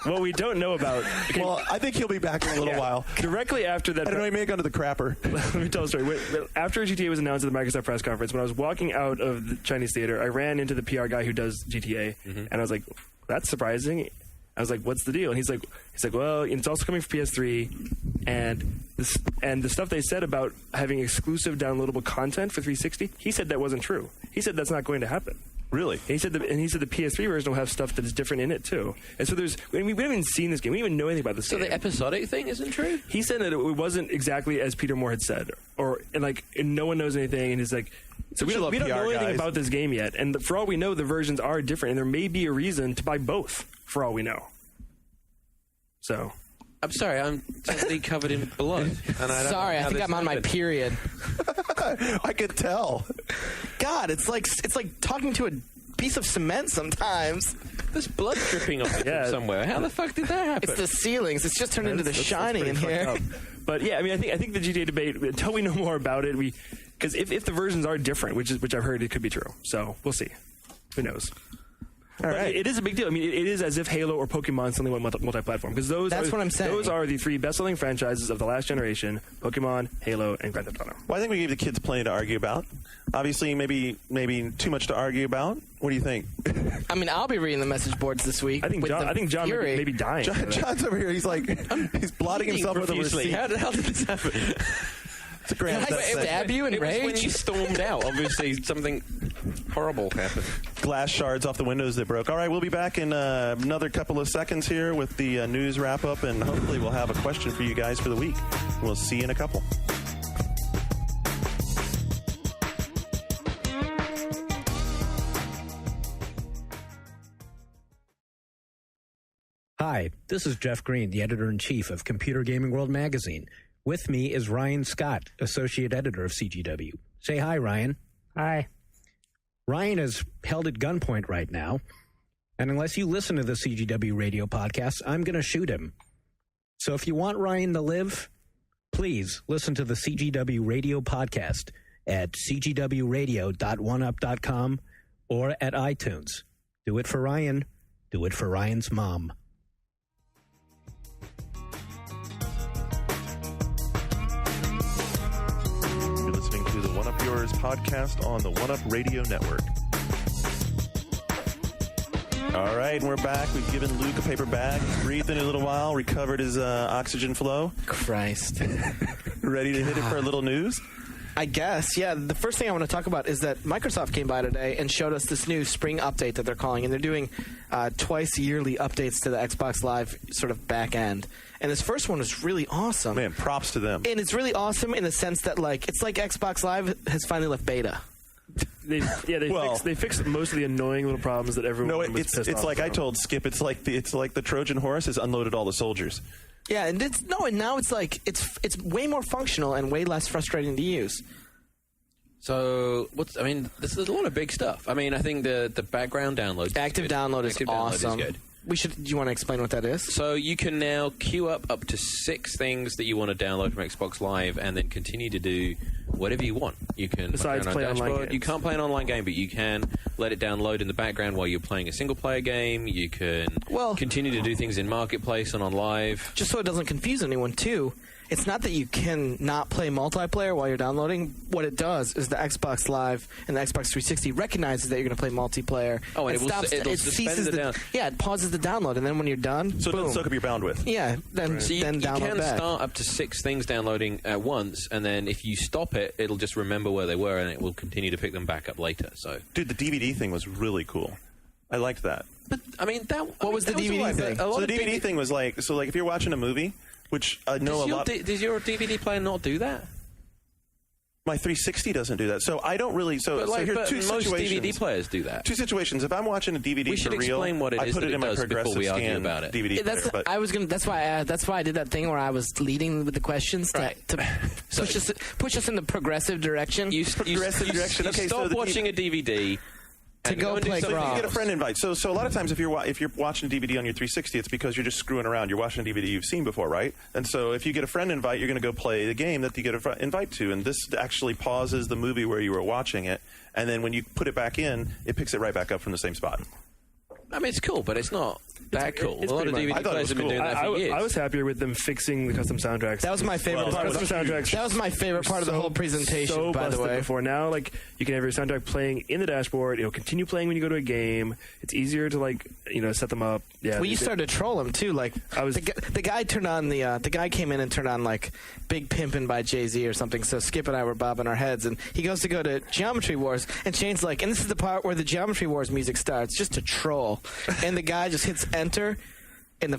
What we don't know about. Okay, well, I think he'll be back in a little while. Directly after that. I don't know, he may have gone to the crapper. Let me tell a story. After GTA was announced at the Microsoft press conference, when I was walking out of the Chinese theater, I ran into the PR guy who does GTA, and I was like, that's surprising. I was like, what's the deal? And he's like, well, it's also coming for PS3, and the stuff they said about having exclusive downloadable content for 360, he said that wasn't true. He said that's not going to happen. Really? And he said the PS3 version will have stuff that is different in it too. And so we haven't even seen this game. We don't even know anything about this game. So the episodic thing isn't true? He said that it wasn't exactly as Peter Moore had said, and no one knows anything. And he's like, so we don't know anything about this game yet. And for all we know, the versions are different, and there may be a reason to buy both. For all we know. So. I'm sorry, I'm totally covered in blood. And I sorry, I think I'm on my period. I could tell. God, it's like talking to a piece of cement sometimes. There's blood dripping off it somewhere. How the fuck did that happen? It's the ceilings. It's just turned into The Shining in here. But yeah, I mean, I think the GTA debate, until we know more about it, because if the versions are different, which I've heard it could be true, so we'll see. Who knows? All right. It is a big deal. I mean, it is as if Halo or Pokemon suddenly went multi-platform. Because that's what I'm saying. Those are the 3 best-selling franchises of the last generation: Pokemon, Halo, and Grand Theft Auto. Well, I think we gave the kids plenty to argue about. Obviously, maybe too much to argue about. What do you think? I mean, I'll be reading the message boards this week. I think John may be dying. John's over here. He's like, he's blotting himself with a receipt. How did this happen? It's a grand stab you in rage? When you stormed out, obviously something horrible happened. Glass shards off the windows that broke. All right, we'll be back in another couple of seconds here with the news wrap-up, and hopefully we'll have a question for you guys for the week. We'll see you in a couple. Hi, this is Jeff Green, the editor-in-chief of Computer Gaming World magazine. With me is Ryan Scott, associate editor of CGW. Say hi, Ryan. Hi. Ryan is held at gunpoint right now, and unless you listen to the CGW radio podcast, I'm going to shoot him. So if you want Ryan to live, please listen to the CGW radio podcast at cgwradio.oneup.com or at iTunes. Do it for Ryan. Do it for Ryan's mom. You're listening to the One Up Yours podcast on the One Up Radio Network. All right, and we're back. We've given Luke a paper bag. He's breathed in a little while, recovered his oxygen flow. Christ. Ready to hit it for a little news? I guess, yeah. The first thing I want to talk about is that Microsoft came by today and showed us this new spring update that they're calling, and they're doing twice yearly updates to the Xbox Live sort of back end. And this first one is really awesome. Man, props to them. And it's really awesome in the sense that, like, it's like Xbox Live has finally left beta. They fixed most of the annoying little problems that everyone was pissed off. It's like I told Skip. It's like the Trojan horse has unloaded all the soldiers. Yeah, and now it's like it's way more functional and way less frustrating to use. So there's a lot of big stuff. I mean, I think the background download, active download is awesome. Is good. Do you want to explain what that is? So you can now queue up to 6 things that you want to download from Xbox Live, and then continue to do whatever you want. You can besides play online games. You can't play an online game, but you can let it download in the background while you're playing a single-player game. You can continue to do things in Marketplace and on Live. Just so it doesn't confuse anyone, too. It's not that you can not play multiplayer while you're downloading. What it does is the Xbox Live and the Xbox 360 recognizes that you're going to play multiplayer. Oh, and it ceases it pauses the download, and then when you're done, so it doesn't soak up your bandwidth. Yeah, then so you download can back. Start up to 6 things downloading at once, and then if you stop it, it'll just remember where they were, and it will continue to pick them back up later. So, dude, the DVD thing was really cool. I liked that. But I mean, what was the DVD thing? So the DVD thing was like if you're watching a movie. Which I know a lot. Does your DVD player not do that? My 360 doesn't do that, so I don't really. But here's two most situations. DVD players do that. Two situations. If I'm watching a DVD We should for real, explain what it I is put that it it in my does before progressive we argue scan about it. DVD That's player. But I was gonna. That's why I did that thing where I was leading with the questions to push us in the progressive direction. progressive direction. You Okay, so stop the watching a DVD To and go and do play something So if you Groms. get a friend invite. So a lot of times if you're watching a DVD on your 360, it's because you're just screwing around. You're watching a DVD you've seen before, right? And so if you get a friend invite, you're going to go play the game that you get an invite to. And this actually pauses the movie where you were watching it, and then when you put it back in, it picks it right back up from the same spot. I mean, it's cool, but it's not that cool. it's A lot of pretty much- DVD I thought it players was have been cool. doing that for years. I was happier with them fixing the custom soundtracks. That was my favorite part of the custom soundtracks. That was my favorite part of the whole presentation. So by the busted way, before now, like you can have your soundtrack playing in the dashboard. It'll continue playing when you go to a game. It's easier to set them up. Yeah. well, you started to troll him too. Like the guy turned on the guy came in and turned on like Big Pimpin' by Jay-Z or something. So Skip and I were bobbing our heads, and he goes to go to Geometry Wars, and Shane's like, and this is the part where the Geometry Wars music starts, just to troll, and the guy just hits enter. And the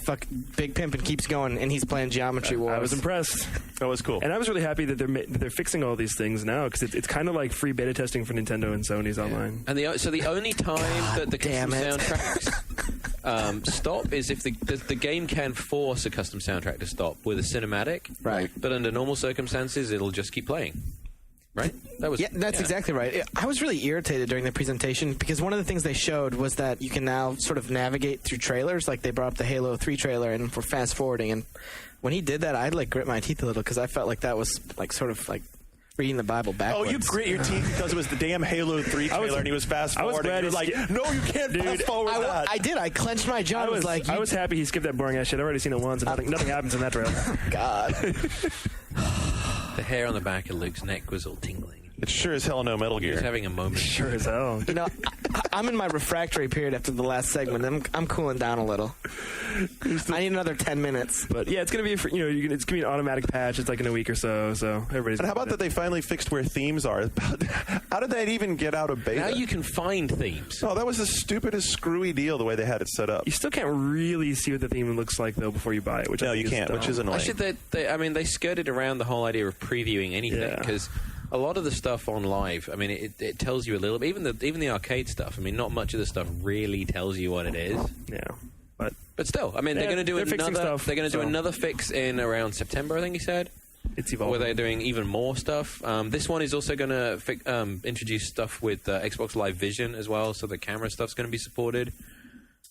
Big Pimpin' keeps going, and he's playing Geometry Wars. I was impressed. That was cool. And I was really happy that they're fixing all these things now because it's kind of like free beta testing for Nintendo and Sony's online. And the only time that the custom damn it. soundtracks stop is if the game can force a custom soundtrack to stop with a cinematic. Right. But under normal circumstances, it'll just keep playing. Right? That's exactly right. I was really irritated during the presentation because one of the things they showed was that you can now sort of navigate through trailers. Like they brought up the Halo 3 trailer and for fast forwarding. And when he did that, I'd like grit my teeth a little because I felt like that was like sort of like reading the Bible Oh, backwards. you grit your teeth because it was the damn Halo 3 trailer and he was fast forwarding. glad You're he like, no, you can't fast forward that. I did. I clenched my jaw. I was happy he skipped that boring ass shit. I've already seen it once, and nothing happens in that trailer. God. The hair on the back of Luke's neck was all tingling. It's sure as hell no Metal He was Gear. having a moment. Sure as hell. You know, I'm in my refractory period after the last segment. I'm cooling down a little. I need another 10 minutes. But yeah, it's gonna be it's gonna be an automatic patch. It's like in a week or so. So everybody's. And how about that they finally fixed where themes are? How did that even get out of beta? Now you can find themes. Oh, that was the stupidest screwy deal the way they had it set up. You still can't really see what the theme looks like though before you buy it. Which No, I think you can't, dumb. which is annoying. Actually, they skirted around the whole idea of previewing anything Yeah. because a lot of the stuff on live, I mean, it tells you a little bit. Even the arcade stuff. I mean, not much of the stuff really tells you what it is. Yeah, but Still, I mean, Yeah, they're going to do they're fixing another. stuff, They're going to do so. another fix in around September, I think he said. it's Where evolving. they're doing even more stuff. This one is also going to introduce stuff with Xbox Live Vision as well, so the camera stuff's going to be supported.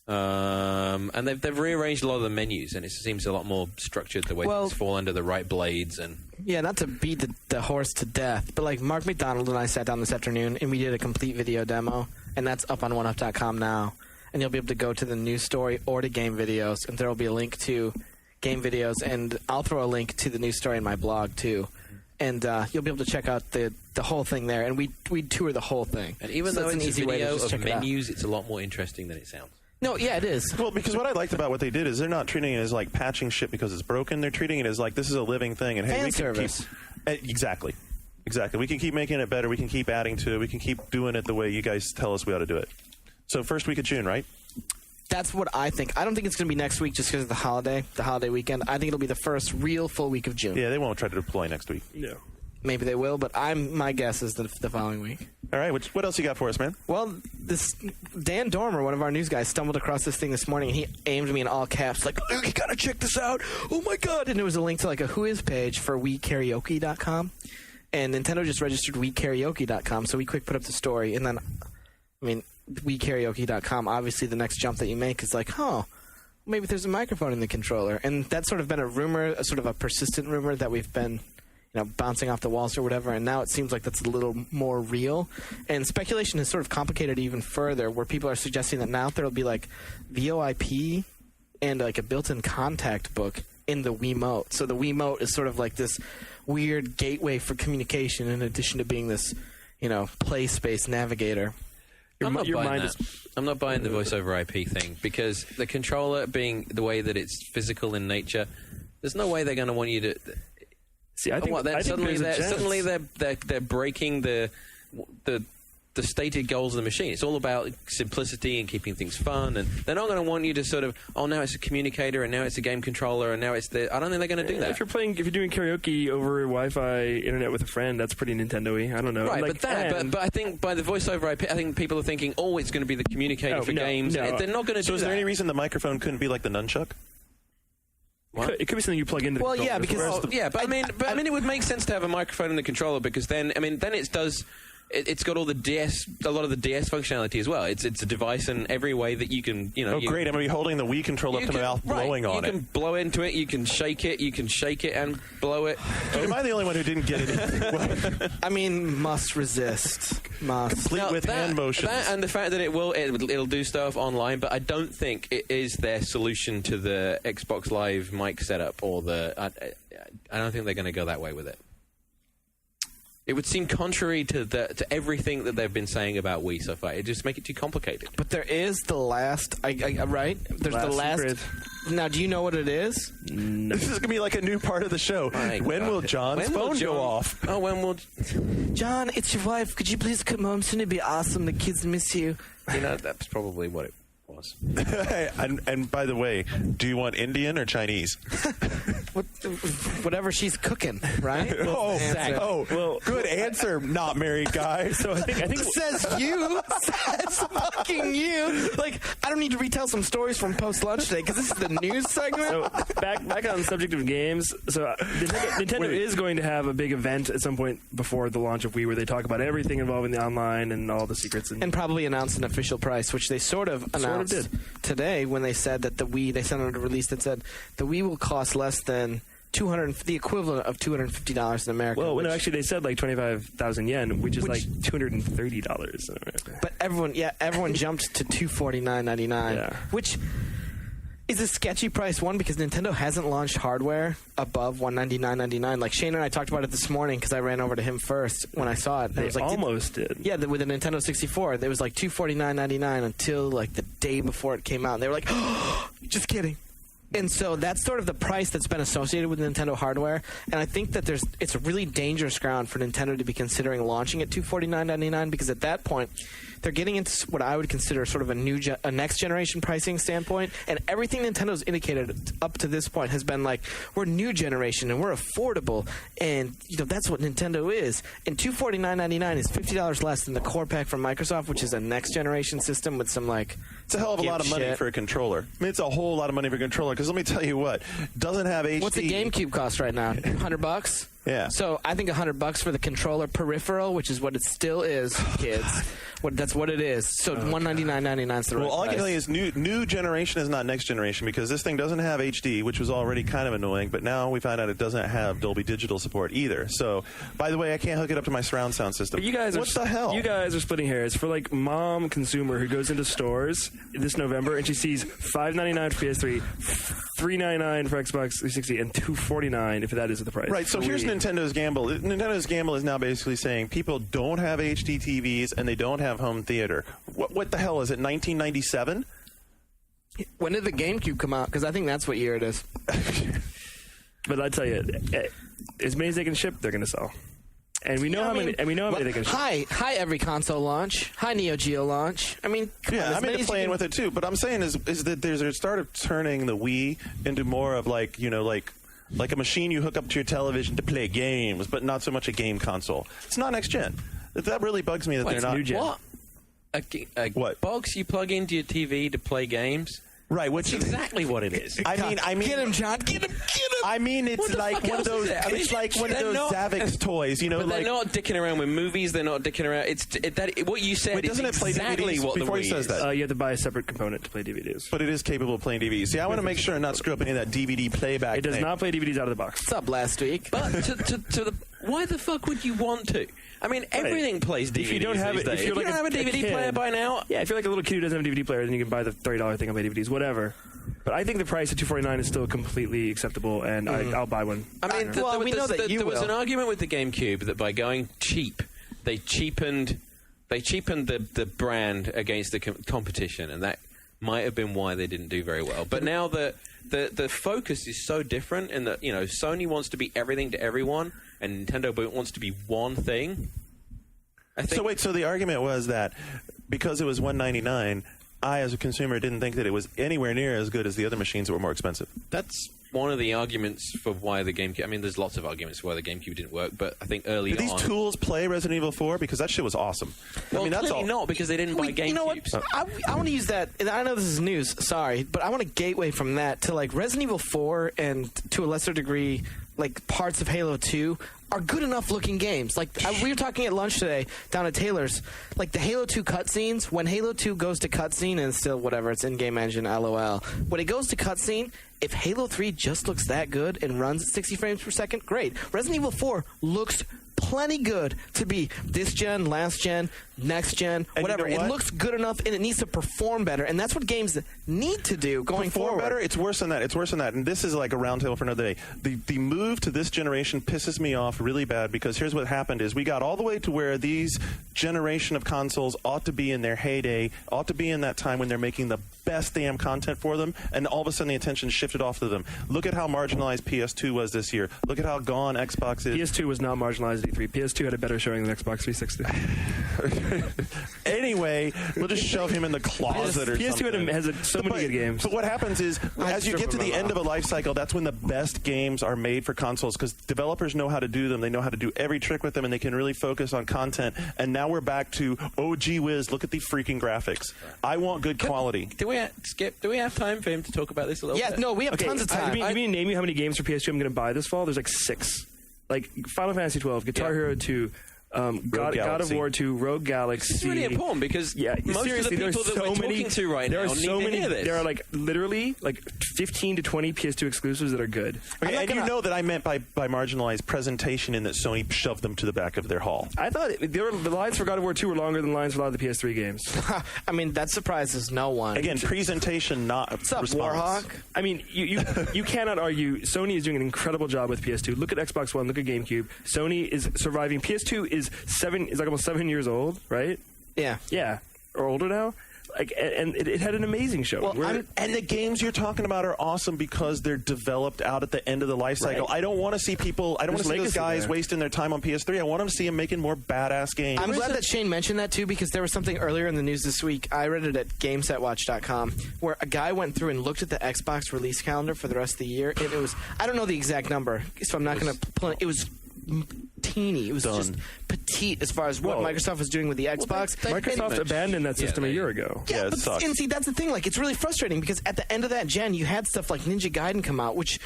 And they've rearranged a lot of the menus, and it seems a lot more structured the way things fall under the right blades. And Yeah, not to beat the horse to death, but like Mark McDonald and I sat down this afternoon and we did a complete video demo, and that's up on oneup.com now. And you'll be able to go to the news story or to game videos, and there will be a link to game videos, and I'll throw a link to the news story in my blog too. And you'll be able to check out the whole thing there, and we tour the whole thing. And even So though it's it's an a easy way to video just of check it out. menus, it's a lot more interesting than it sounds. No, yeah, it is. Well, because what I liked about what they did is they're not treating it as like patching shit because it's broken. They're treating it as like this is a living thing, and hey, Fan we can service. keep exactly. We can keep making it better. We can keep adding to it. We can keep doing it the way you guys tell us we ought to do it. So first week of June, right? That's what I think. I don't think it's going to be next week just because of the holiday weekend. I think it'll be the first real full week of June. Yeah, they won't try to deploy next week. Yeah. Maybe they will, but my guess is the following week. All right, what else you got for us, man? Well, this Dan Dormer, one of our news guys, stumbled across this thing this morning, and he aimed me in all caps, like, Luke, you gotta check this out. Oh, my God. And it was a link to, like, a Who Is page for WeKaraoke.com. And Nintendo just registered WeKaraoke.com, so we quick put up the story. And then, I mean, WeKaraoke.com, obviously the next jump that you make is like, maybe there's a microphone in the controller. And that's sort of been a rumor, sort of a persistent rumor that we've been bouncing off the walls or whatever, and now it seems like that's a little more real. And speculation has sort of complicated even further, where people are suggesting that now there'll be like VoIP and like a built-in contact book in the Wiimote. So the Wiimote is sort of like this weird gateway for communication in addition to being this, play space navigator. I'm not your buying mind that. I'm not buying the voice over IP thing because the controller being the way that it's physical in nature, there's no way they're going to want you to. See, I think, I think suddenly there's a chance. they're breaking the the stated goals of the machine. It's all about simplicity and keeping things fun, and they're not going to want you to sort of, now it's a communicator, and now it's a game controller, and now it's the... I don't think they're going to do that. If you're doing karaoke over Wi-Fi internet with a friend, that's pretty Nintendo-y. I don't know. Right, Like, but I think by the voiceover IP, I think people are thinking, it's going to be the communicator for games. No. They're not going to do So is there that. any reason the microphone couldn't be like the nunchuck? It could be something you plug into the controller. yeah, because but I mean, it would make sense to have a microphone in the controller because then it does. It's got all a lot of the DS functionality as well. It's a device in every way that you can, Great! I'm gonna be holding the Wii controller up to my mouth, blowing on it. You can blow into it. You can shake it and blow it. Am I the only one who didn't get it? I mean, must resist. Must. Complete with hand motions. That and the fact that it'll do stuff online, but I don't think it is their solution to the Xbox Live mic setup or I don't think they're going to go that way with it. It would seem contrary to everything that they've been saying about Wii so far. It just make it too complicated. But there is the last, right? There's the last. Secret. Now, do you know what it is? This is gonna be like a new part of the show. When will John's phone go off? Oh, when will... John, it's your wife. Could you please come home soon? It'd be awesome. The kids miss you. That's probably what it was. and by the way, do you want Indian or Chinese? Whatever she's cooking, right? Good answer, not married guy. So I think says you. Says fucking you. Like, I don't need to retell some stories from post lunch today because this is the news segment. So back on the subject of games. So Nintendo is going to have a big event at some point before the launch of Wii where they talk about everything involving the online and all the secrets and probably announce an official price, which they sort of announced today when they said that they sent out a release that said the Wii will cost less than the equivalent of $250 in America. Well, no, actually, they said like 25,000 yen, which is like $230 in America. But everyone jumped to $249.99, which is a sketchy price. One, because Nintendo hasn't launched hardware above $199.99. Like Shane and I talked about it this morning because I ran over to him first when I saw it. They was like, almost did. Yeah, with the Nintendo 64, it was like $249.99 until like the day before it came out. And they were like, oh, just kidding. And so that's sort of the price that's been associated with Nintendo hardware. And I think that it's a really dangerous ground for Nintendo to be considering launching at $249.99 because at that point, they're getting into what I would consider sort of a next generation pricing standpoint. And everything Nintendo's indicated up to this point has been like, we're new generation and we're affordable. And, that's what Nintendo is. And $249.99 is $50 less than the core pack from Microsoft, which is a next generation system with some like... It's a hell of a lot of money for a controller. I mean, it's a whole lot of money for a controller because let me tell you what, doesn't have HD. What's the GameCube cost right now? $100? Yeah. So I think $100 for the controller peripheral, which is what it still is, kids. That's what it is. So $199.99 is the right Well, all I can price. tell you is new generation is not next generation because this thing doesn't have HD, which was already kind of annoying, but now we found out it doesn't have Dolby Digital support either. So, by the way, I can't hook it up to my surround sound system. But you guys what the hell? You guys are splitting hairs. For like mom consumer who goes into stores this November and she sees $599 for PS3, $399 for Xbox 360, and $249 if that is the price. Right, so here's Nintendo's gamble. Nintendo's gamble is now basically saying people don't have HD TVs and they don't have home theater. What the hell is it, 1997? When did the GameCube come out? Because I think that's what year it is. But I tell you, as many as they can ship, they're going to sell. And we know how many. And we know how many they can ship. Hi, every console launch. Hi, Neo Geo launch. I mean, I'm into playing with it too. But I'm saying is that there's a start of turning the Wii into more of like a machine you hook up to your television to play games, but not so much a game console. It's not next gen. That really bugs me that they're not new gen. What? What? Box you plug into your TV to play games? Right, which That's exactly what it is. I mean, get him, John. Get him. I mean, it's like one of those. It's like one of those Zavix toys, But they're not dicking around with movies. They're not dicking around. What you said Wait, doesn't is it play exactly DVDs what the before he Wii says is. that? You have to buy a separate component to play DVDs. But it is capable of playing DVDs. See, I want to make sure and not screw up any of that DVD playback. It does thing. not play DVDs out of the box. What's up last week? But why the fuck would you want to? I mean, everything plays DVDs If you don't have these it, days. if you don't have a DVD kid, player by now, yeah. If you're like a little kid who doesn't have a DVD player, then you can buy the $30 thing on play DVDs, whatever. But I think the price of $249 is still completely acceptable, and I'll buy one. I mean, there was an argument with the GameCube that by going cheap, they cheapened the brand against the competition, and that might have been why they didn't do very well. But now the focus is so different, and that Sony wants to be everything to everyone, and Nintendo wants to be one thing. So wait, so the argument was that because it was $199, I, as a consumer, didn't think that it was anywhere near as good as the other machines that were more expensive. That's one of the arguments for why the GameCube... I mean, there's lots of arguments for why the GameCube didn't work, but I think early Did on... these tools play Resident Evil 4? Because that shit was awesome. Well, I mean, that's clearly all. not, because they didn't buy GameCubes. You know what? I want to use that. And I know this is news, sorry, but I want to gateway from that to like Resident Evil 4 and to a lesser degree, like parts of Halo 2 are good enough looking games. Like we were talking at lunch today down at Taylor's, like the Halo 2 cutscenes. When Halo 2 goes to cutscene, and still whatever, it's in-game engine, LOL. When it goes to cutscene, if Halo 3 just looks that good and runs at 60 frames per second, great. Resident Evil 4 looks plenty good to be this gen, last gen, next gen, And whatever. you know what? It looks good enough, and it needs to perform better, and that's what games need to do going Perform forward. better. It's worse than that. It's worse than that. And this is like a roundtable for another day. The move to this generation pisses me off really bad because here's what happened: is we got all the way to where these generation of consoles ought to be in their heyday, ought to be in that time when they're making the best damn content for them, and all of a sudden the attention shifted off to them. Look at how marginalized PS2 was this year. Look at how gone Xbox is. PS2 was not marginalized at E3. PS2 had a better showing than Xbox 360. Anyway, we'll just shove him in the closet or PS2 something. has so many good games. But what happens is, as you strip get to them the out. end of a life cycle, that's when the best games are made for consoles because developers know how to do them. They know how to do every trick with them, and they can really focus on content. And now we're back to, oh, gee whiz, look at the freaking graphics. I want good quality. Do we have time for him to talk about this a little Yeah, bit? no, we have tons of time. You mean name me how many games for PS2 I'm going to buy this fall? There's like 6. Like Final Fantasy 12, Guitar Hero 2, God of War 2, Rogue Galaxy. It's really important because most seriously, of the people that we're talking to right now need to hear this. There are like literally like 15 to 20 PS2 exclusives that are good. Okay, and you know that I meant by marginalized presentation in that Sony shoved them to the back of their hall. I thought the lines for God of War 2 were longer than the lines for a lot of the PS3 games. I mean, that surprises no one. Again, presentation, not What's up, response. Warhawk? I mean, you cannot argue. Sony is doing an incredible job with PS2. Look at Xbox One. Look at GameCube. Sony is surviving. PS2 is like almost 7 years old, right? Yeah. Yeah, or older now. Like, and it had an amazing show. Well, and the games you're talking about are awesome because they're developed out at the end of the life cycle. Right. I don't want to see people. I don't want to see those legacy guys there. wasting their time on PS3. I want them to see them making more badass games. I'm glad that Shane mentioned that too because there was something earlier in the news this week. I read it at GameSetWatch.com where a guy went through and looked at the Xbox release calendar for the rest of the year. And it was, I don't know the exact number, so I'm not going to pull it. It was teeny. It was just petite as far as what Microsoft was doing with the Xbox. Microsoft abandoned that system a year ago. Yeah, it sucks. And see, that's the thing. Like, it's really frustrating because at the end of that gen, you had stuff like Ninja Gaiden come out, which,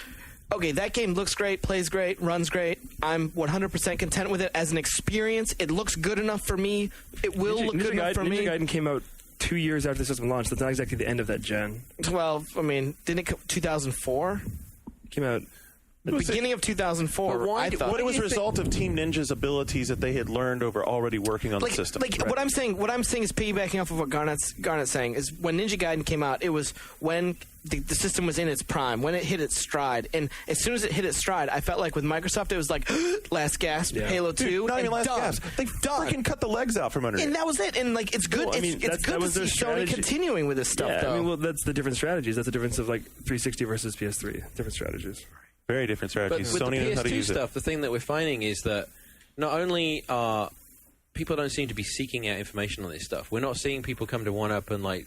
okay, that game looks great, plays great, runs great. I'm 100% content with it as an experience. It looks good enough for me. It will look good enough for me. Ninja Gaiden came out 2 years after the system launched. That's not exactly the end of that gen. Well, I mean, didn't it come 2004? It came out. The beginning of 2004, I thought. What it was a result of Team Ninja's abilities that they had learned over already working on the system. Like what I'm saying is piggybacking off of what Garnet's saying is when Ninja Gaiden came out, it was when the system was in its prime, when it hit its stride, and as soon as it hit its stride, I felt like with Microsoft, it was like last gasp, Halo 2, Dude, not even and last done. gasp. They freaking cut the legs out from under it. And that was it. And like, it's good. Well, I mean, it's good that to was see their Sony strategy. continuing with this stuff. Yeah, though. I mean, well, that's the different strategies. That's the difference of like 360 versus PS3. Different strategies. Very different But strategies. with Sony the knows how to PS2 use stuff, the thing that we're finding is that not only are people don't seem to be seeking out information on this stuff. We're not seeing people come to OneUp and like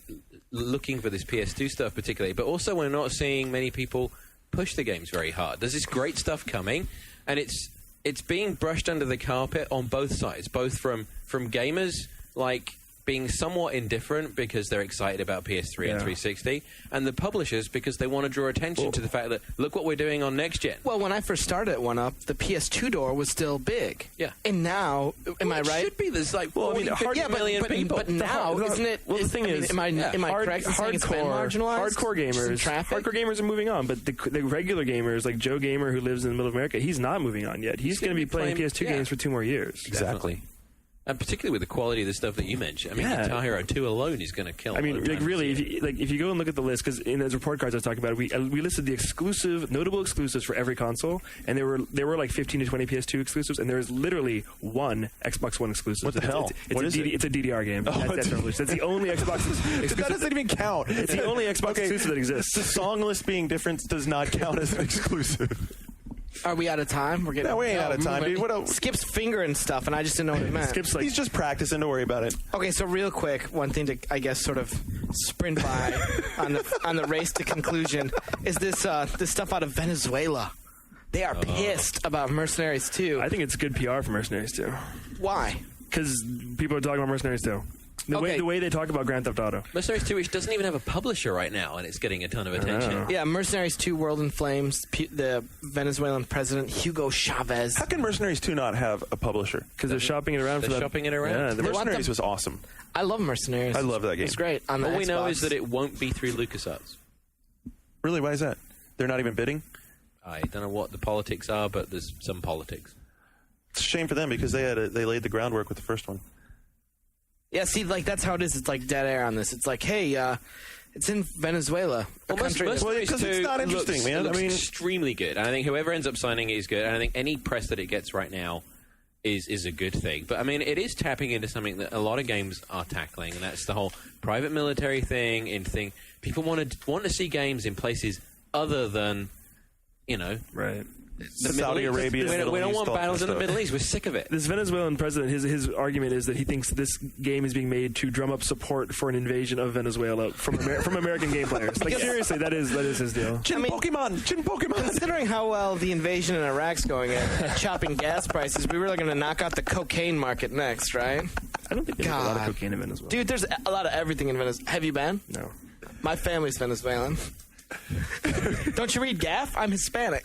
looking for this PS2 stuff particularly, but also we're not seeing many people push the games very hard. There's this great stuff coming, and it's being brushed under the carpet on both sides, both from gamers like being somewhat indifferent because they're excited about PS3 and 360, and the publishers because they want to draw attention to the fact that look what we're doing on next gen. Well, when I first started at OneUp, the PS2 door was still big. Yeah. And now, am I It right? should be. There's like 40, 50 million people. But now, isn't it? Well, the thing is, am I correct in saying it's been marginalized? Hardcore Just in gamers, traffic? hardcore gamers are moving on, but the regular gamers, like Joe Gamer, who lives in the middle of America, he's not moving on yet. He's going to be playing PS2 games for 2 more years. Exactly. And particularly with the quality of the stuff that you mentioned. I mean, Yeah. Guitar Hero 2 alone is going to kill. I mean, like really, if you go and look at the list, because in those report cards I was talking about, we listed the notable exclusives for every console, and there were like 15 to 20 PS2 exclusives, and there is literally one Xbox One exclusive. What the hell? What is it? It's a DDR game. That's the only Xbox exclusive. That doesn't even count. It's the only Xbox exclusive that exists. The song list being different does not count as an exclusive. Are we out of time? We're getting. No, we ain't out of time, dude. What else? Skip's fingering stuff, and I just didn't know what it meant. Skip's like He's just practicing. Don't worry about it. Okay, so real quick, one thing to, I guess, sort of sprint by on the race to conclusion is this stuff out of Venezuela. They are pissed about Mercenaries 2. I think it's good PR for Mercenaries too, Why? because people are talking about Mercenaries too. Okay. The way they talk about Grand Theft Auto. Mercenaries 2, which doesn't even have a publisher right now, and it's getting a ton of attention. Yeah, Mercenaries 2 World in Flames, the Venezuelan president, Hugo Chavez. How can Mercenaries 2 not have a publisher? Because they're shopping it around for They're that. shopping it around? Yeah, The they're- Mercenaries was awesome. I love Mercenaries. I love that game. It's great. On the All we know Xbox. is that it won't be through LucasArts. Really? Why is that? They're not even bidding? I don't know what the politics are, but there's some politics. It's a shame for them because they laid the groundwork with the first one. Yeah, see, like, that's how it is. It's like dead air on this. It's like, hey, it's in Venezuela, a country. that- Well, because it's not interesting, man. It looks I mean- extremely good. And I think whoever ends up signing it is good. And I think any press that it gets right now is a good thing. But I mean, it is tapping into something that a lot of games are tackling, and that's the whole private military thing. People want to see games in places other than, right. the Saudi Middle East. Arabia, We don't Middle East, want all that battles in the stuff. Middle East. We're sick of it. This Venezuelan president, his argument is that he thinks this game is being made to drum up support for an invasion of Venezuela from American game players. Like, seriously, that is his deal. Chin Pokemon! Considering how well the invasion in Iraq's going at chopping gas prices, we really going to knock out the cocaine market next, right? I don't think there's a lot of God. cocaine in Venezuela. Dude, there's a lot of everything in Venezuela. Have you been? No. My family's Venezuelan. Don't you read Gaff? I'm Hispanic.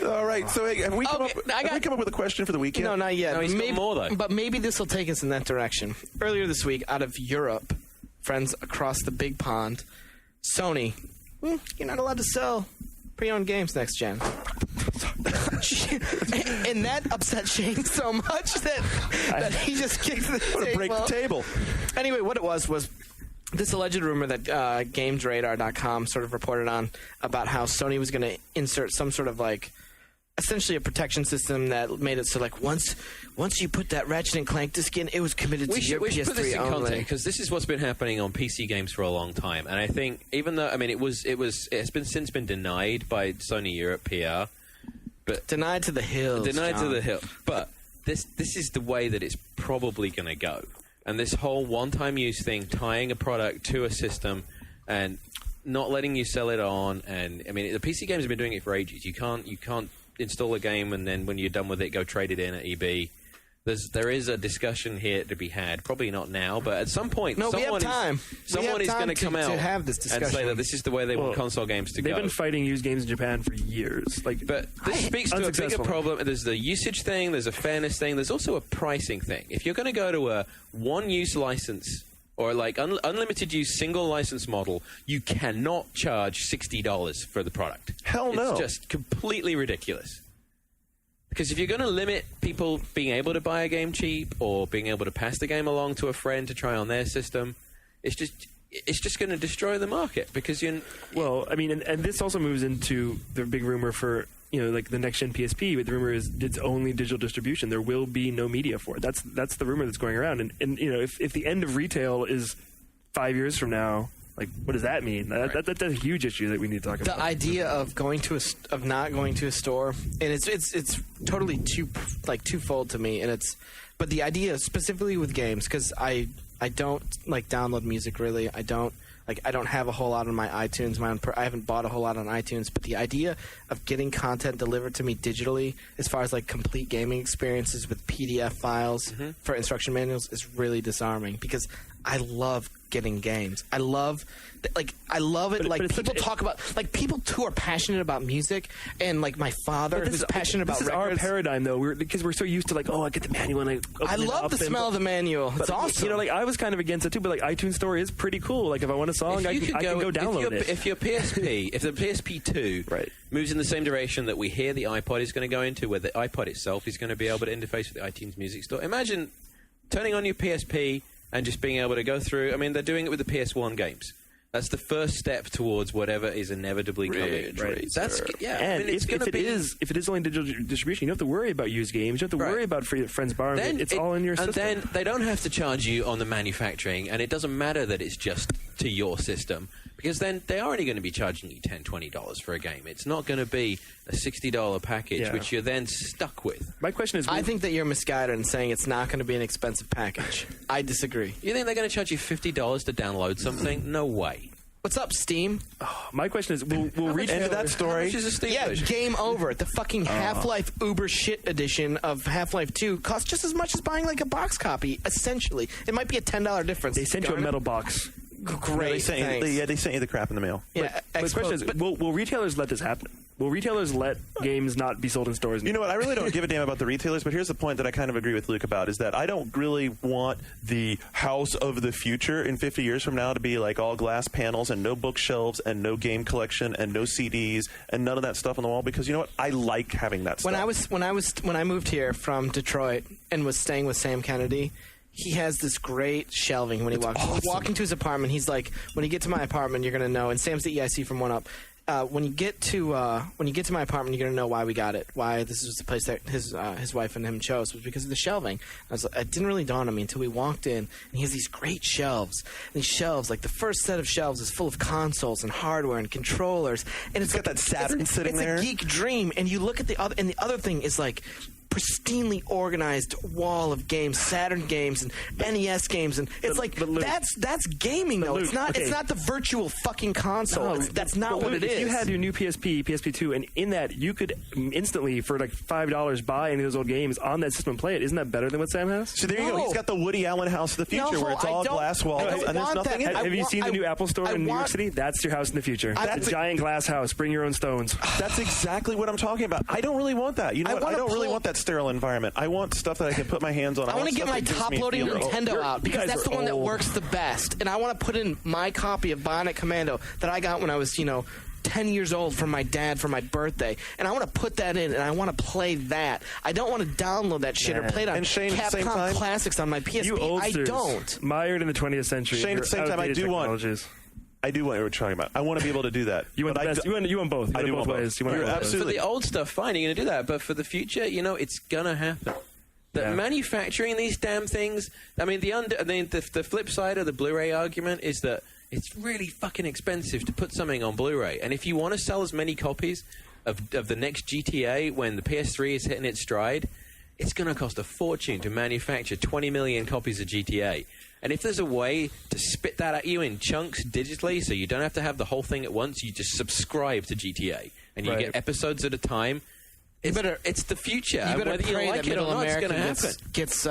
All right, so hey, have we come up with a question for the weekend? No, not yet. No, he's got maybe, more, though. But maybe this will take us in that direction. Earlier this week, out of Europe, friends across the big pond, Sony, you're not allowed to sell pre-owned games next gen. And that upset Shane so much that he just kicked the table. To break the table. Anyway, what it was this alleged rumor that GamesRadar.com sort of reported on about how Sony was going to insert some sort of essentially a protection system that made it so once you put that Ratchet and Clank disc in, it was committed to your We should put this PS3 in only. context because this is what's been happening on PC games for a long time, and I think even though it's been since been denied by Sony Europe PR, but Denied to the hills. denied to John. the hill. But this is the way that it's probably going to go, and this whole one-time use thing, tying a product to a system, and not letting you sell it on, and I mean the PC games have been doing it for ages. You can't install a game and then when you're done with it, go trade it in at EB. There is a discussion here to be had. Probably not now, but at some point, No, we have time. Someone is going to come out to have this and discussion. say that this is the way they want Well, console games to They've go. been fighting used games in Japan for years. But this speaks to a bigger unsuccessful. problem. There's the usage thing, there's a fairness thing, there's also a pricing thing. If you're going to go to a one-use license or unlimited use single license model, you cannot charge $60 for the product. Hell no. It's just completely ridiculous. Because if you're going to limit people being able to buy a game cheap or being able to pass the game along to a friend to try on their system, it's just going to destroy the market because Well, I mean, and this also moves into the big rumor for the next gen PSP. But the rumor is it's only digital distribution. There will be no media for it. That's the rumor that's going around. And if the end of retail is 5 years from now, what does that mean? That's a huge issue that we need to talk about. The idea of not going to a store, and it's totally twofold to me, but the idea specifically with games, because I don't download music really. I don't have a whole lot on my iTunes. I haven't bought a whole lot on iTunes, but the idea of getting content delivered to me digitally, as far as complete gaming experiences with PDF files for instruction manuals, is really disarming because I love getting games. I love it. But it's People talk about people who are passionate about music, and my father who's passionate about this is records. our paradigm though, because we're so used to I get the manual and I love the smell of the manual. It's awesome. I was kind of against it too, but iTunes Store is pretty cool. If I want a song, I can go download it. If your PSP, if the PSP 2 Right. moves in the same direction that we hear the iPod is going to go into, where the iPod itself is going to be able to interface with the iTunes Music Store, imagine turning on your PSP and just being able to go through. I mean, they're doing it with the PS1 games. That's the first step towards whatever is inevitably coming. Right. That's yeah. And I mean, it's if it be, is only digital distribution, you don't have to worry about used games. You don't have to worry about friends borrowing it. It's all in your system. And then they don't have to charge you on the manufacturing, and it doesn't matter that it's just to your system, because then they are only going to be charging you $10, $20 for a game. It's not going to be a $60 package, which you're then stuck with. My question is... I think that you're misguided in saying it's not going to be an expensive package. I disagree. You think they're going to charge you $50 to download something? No way. What's up, Steam? My question is, will End of that story. How much is a Steam Yeah, version? game over. The fucking Half-Life Uber shit edition of Half-Life 2 costs just as much as buying like a box copy, essentially. It might be a $10 difference. They sent you a Darn it. metal box. Great, They sent you, thanks. they sent you the crap in the mail. Yeah, The question is, will retailers let this happen? Will retailers let games not be sold in stores? You know what? I really don't give a damn about the retailers, but here's the point that I kind of agree with Luke about, is that I don't really want the house of the future in 50 years from now to be like all glass panels and no bookshelves and no game collection and no CDs and none of that stuff on the wall, because you know what? I like having that stuff. When I moved here from Detroit and was staying with Sam Kennedy, he has this great shelving when he walk into his apartment. He's like, when you get to my apartment, you're gonna know. And Sam's the EIC from 1UP. When you get to my apartment, you're gonna know why we got it. Why this is the place that his wife and him chose, was because of the shelving. It didn't really dawn on me until we walked in, and he has these great shelves. And these shelves, like the first set of shelves, is full of consoles and hardware and controllers. And it's got that Saturn sitting there. It's a geek dream. And you look at the other, and the other thing is like pristinely organized wall of games, Saturn games and NES games, and it's Luke, that's gaming though. Luke, It's not okay. It's not the virtual fucking console. That's not what it is. If you had your new PSP, PSP2, and in that you could instantly for like $5 buy any of those old games on that system and play it, isn't that better than what Sam has? So there you go. He's got the Woody Allen house of the future, where it's all glass walls and there's nothing in it. Have you seen the new Apple Store in New York City? That's your house in the future. That's a giant glass house. Bring your own stones. That's exactly what I'm talking about. I don't really want that. You know what? I don't really want that sterile environment. I want stuff that I can put my hands on. I want to get my top-loading Nintendo out, because that's the one that works the best. And I want to put in my copy of Bionic Commando that I got when I was, 10 years old from my dad for my birthday, and I want to put that in, and I want to play that. I don't want to download that shit or play it on And Shane, at the same Capcom time, Classics on my PSP. You oldsters, I don't. mired in the 20th century. Shane, at the same time, I do want what you're talking about. I want to be able to do that. You want the best. You want both. I do want both. ways. You want You're both ways. absolutely For the old stuff, fine, you're going to do that. But for the future, it's going to happen. Manufacturing these damn things, I mean, the flip side of the Blu-ray argument is that it's really fucking expensive to put something on Blu-ray. And if you want to sell as many copies of the next GTA when the PS3 is hitting its stride, it's going to cost a fortune to manufacture 20 million copies of GTA. And if there's a way to spit that at you in chunks digitally, so you don't have to have the whole thing at once, you just subscribe to GTA, and you get episodes at a time. It's the future. You better Whether you pray like that it or Middle not, it's America going to happen. gets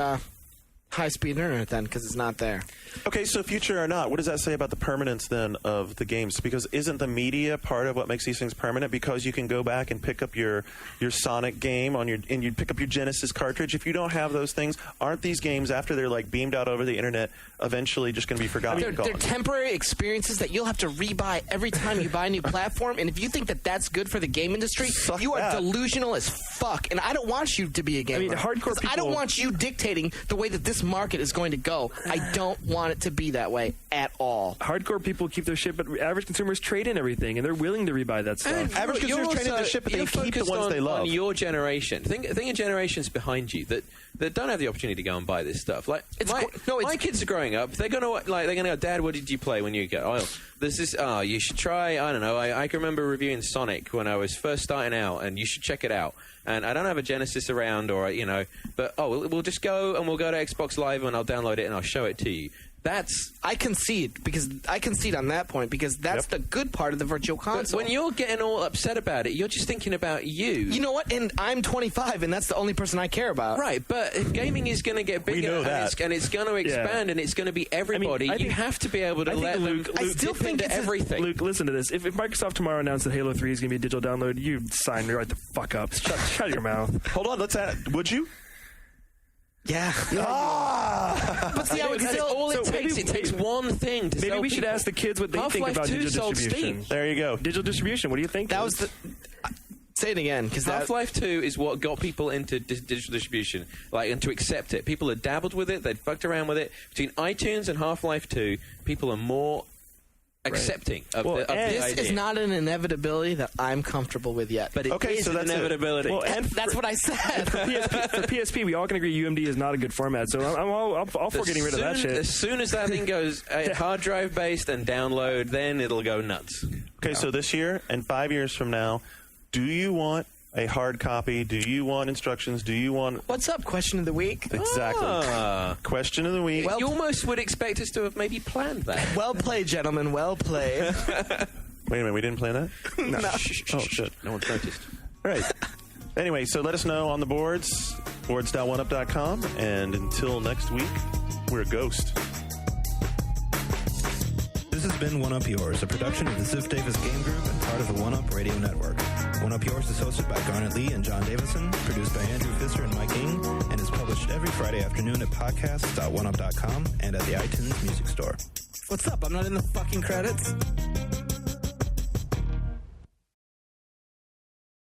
high-speed internet then, because it's not there. Okay, so future or not, what does that say about the permanence then of the games? Because isn't the media part of what makes these things permanent? Because you can go back and pick up your Sonic game and you pick up your Genesis cartridge. If you don't have those things, aren't these games, after they're like beamed out over the internet, eventually just going to be forgotten? They're temporary experiences that you'll have to rebuy every time you buy a new platform. And if you think that that's good for the game industry, you are delusional as fuck. And I don't want you to be a gamer. I mean, hardcore people. I don't want you dictating the way that this market is going to go. I don't want it to be that way at all. Hardcore people keep their shit, but average consumers trade in everything, and they're willing to rebuy that stuff. Average consumers trade in their shit, but they keep the ones they love. On your generation, think of generations behind you that don't have the opportunity to go and buy this stuff. Like my kids are growing up. They're gonna go, Dad, what did you play when you get? Oh, this is. Oh, you should try. I don't know. I can remember reviewing Sonic when I was first starting out, and you should check it out. And I don't have a Genesis around, or but we'll just go and we'll go to Xbox Live and I'll download it and I'll show it to you. I concede on that point, because that's the good part of the Virtual Console. But when you're getting all upset about it, you're just thinking about you. You know what? And I'm 25, and that's the only person I care about. Right, but if gaming is going to get bigger and it's going to expand and it's going to be everybody, you have to be able to let them. I still think it's everything. Luke, listen to this. If Microsoft tomorrow announced that Halo 3 is going to be a digital download, you'd sign me right the fuck up. Shut your mouth. Hold on, let's add it. Would you? Yeah. But see, it takes one thing to maybe sell we should people. ask the kids what they think about digital distribution. There you go. Digital distribution. What do you think? That was the. Say it again, because Half-Life 2 is what got people into digital distribution, and to accept it. People had dabbled with it, they'd fucked around with it. Between iTunes and Half-Life 2, people are more accepting of Well, the This idea. is not an inevitability that I'm comfortable with yet. But it Okay, is so an that's it. inevitability. Well, and That's what I said. for PSP, we all can agree UMD is not a good format. So I'm all for getting rid of that shit. As soon as that thing goes hard drive based and download, then it'll go nuts. Okay, so this year and 5 years from now, do you want a hard copy? Do you want instructions? Do you want What's up? Question of the week. exactly question of the week? You almost would expect us to have maybe planned that. Well played, gentlemen. Well played. Wait a minute, we didn't plan that. No. Oh shit! No one's noticed. All right. Anyway, so let us know on the boards, boards.oneup.com, and until next week, we're Ghost. This has been One Up Yours, a production of the Ziff Davis Game Group and part of the One Up Radio Network. One Up Yours is hosted by Garnet Lee and John Davison, produced by Andrew Pfister and Mike Ing, and is published every Friday afternoon at podcasts.oneup.com and at the iTunes Music Store. What's up? I'm not in the fucking credits.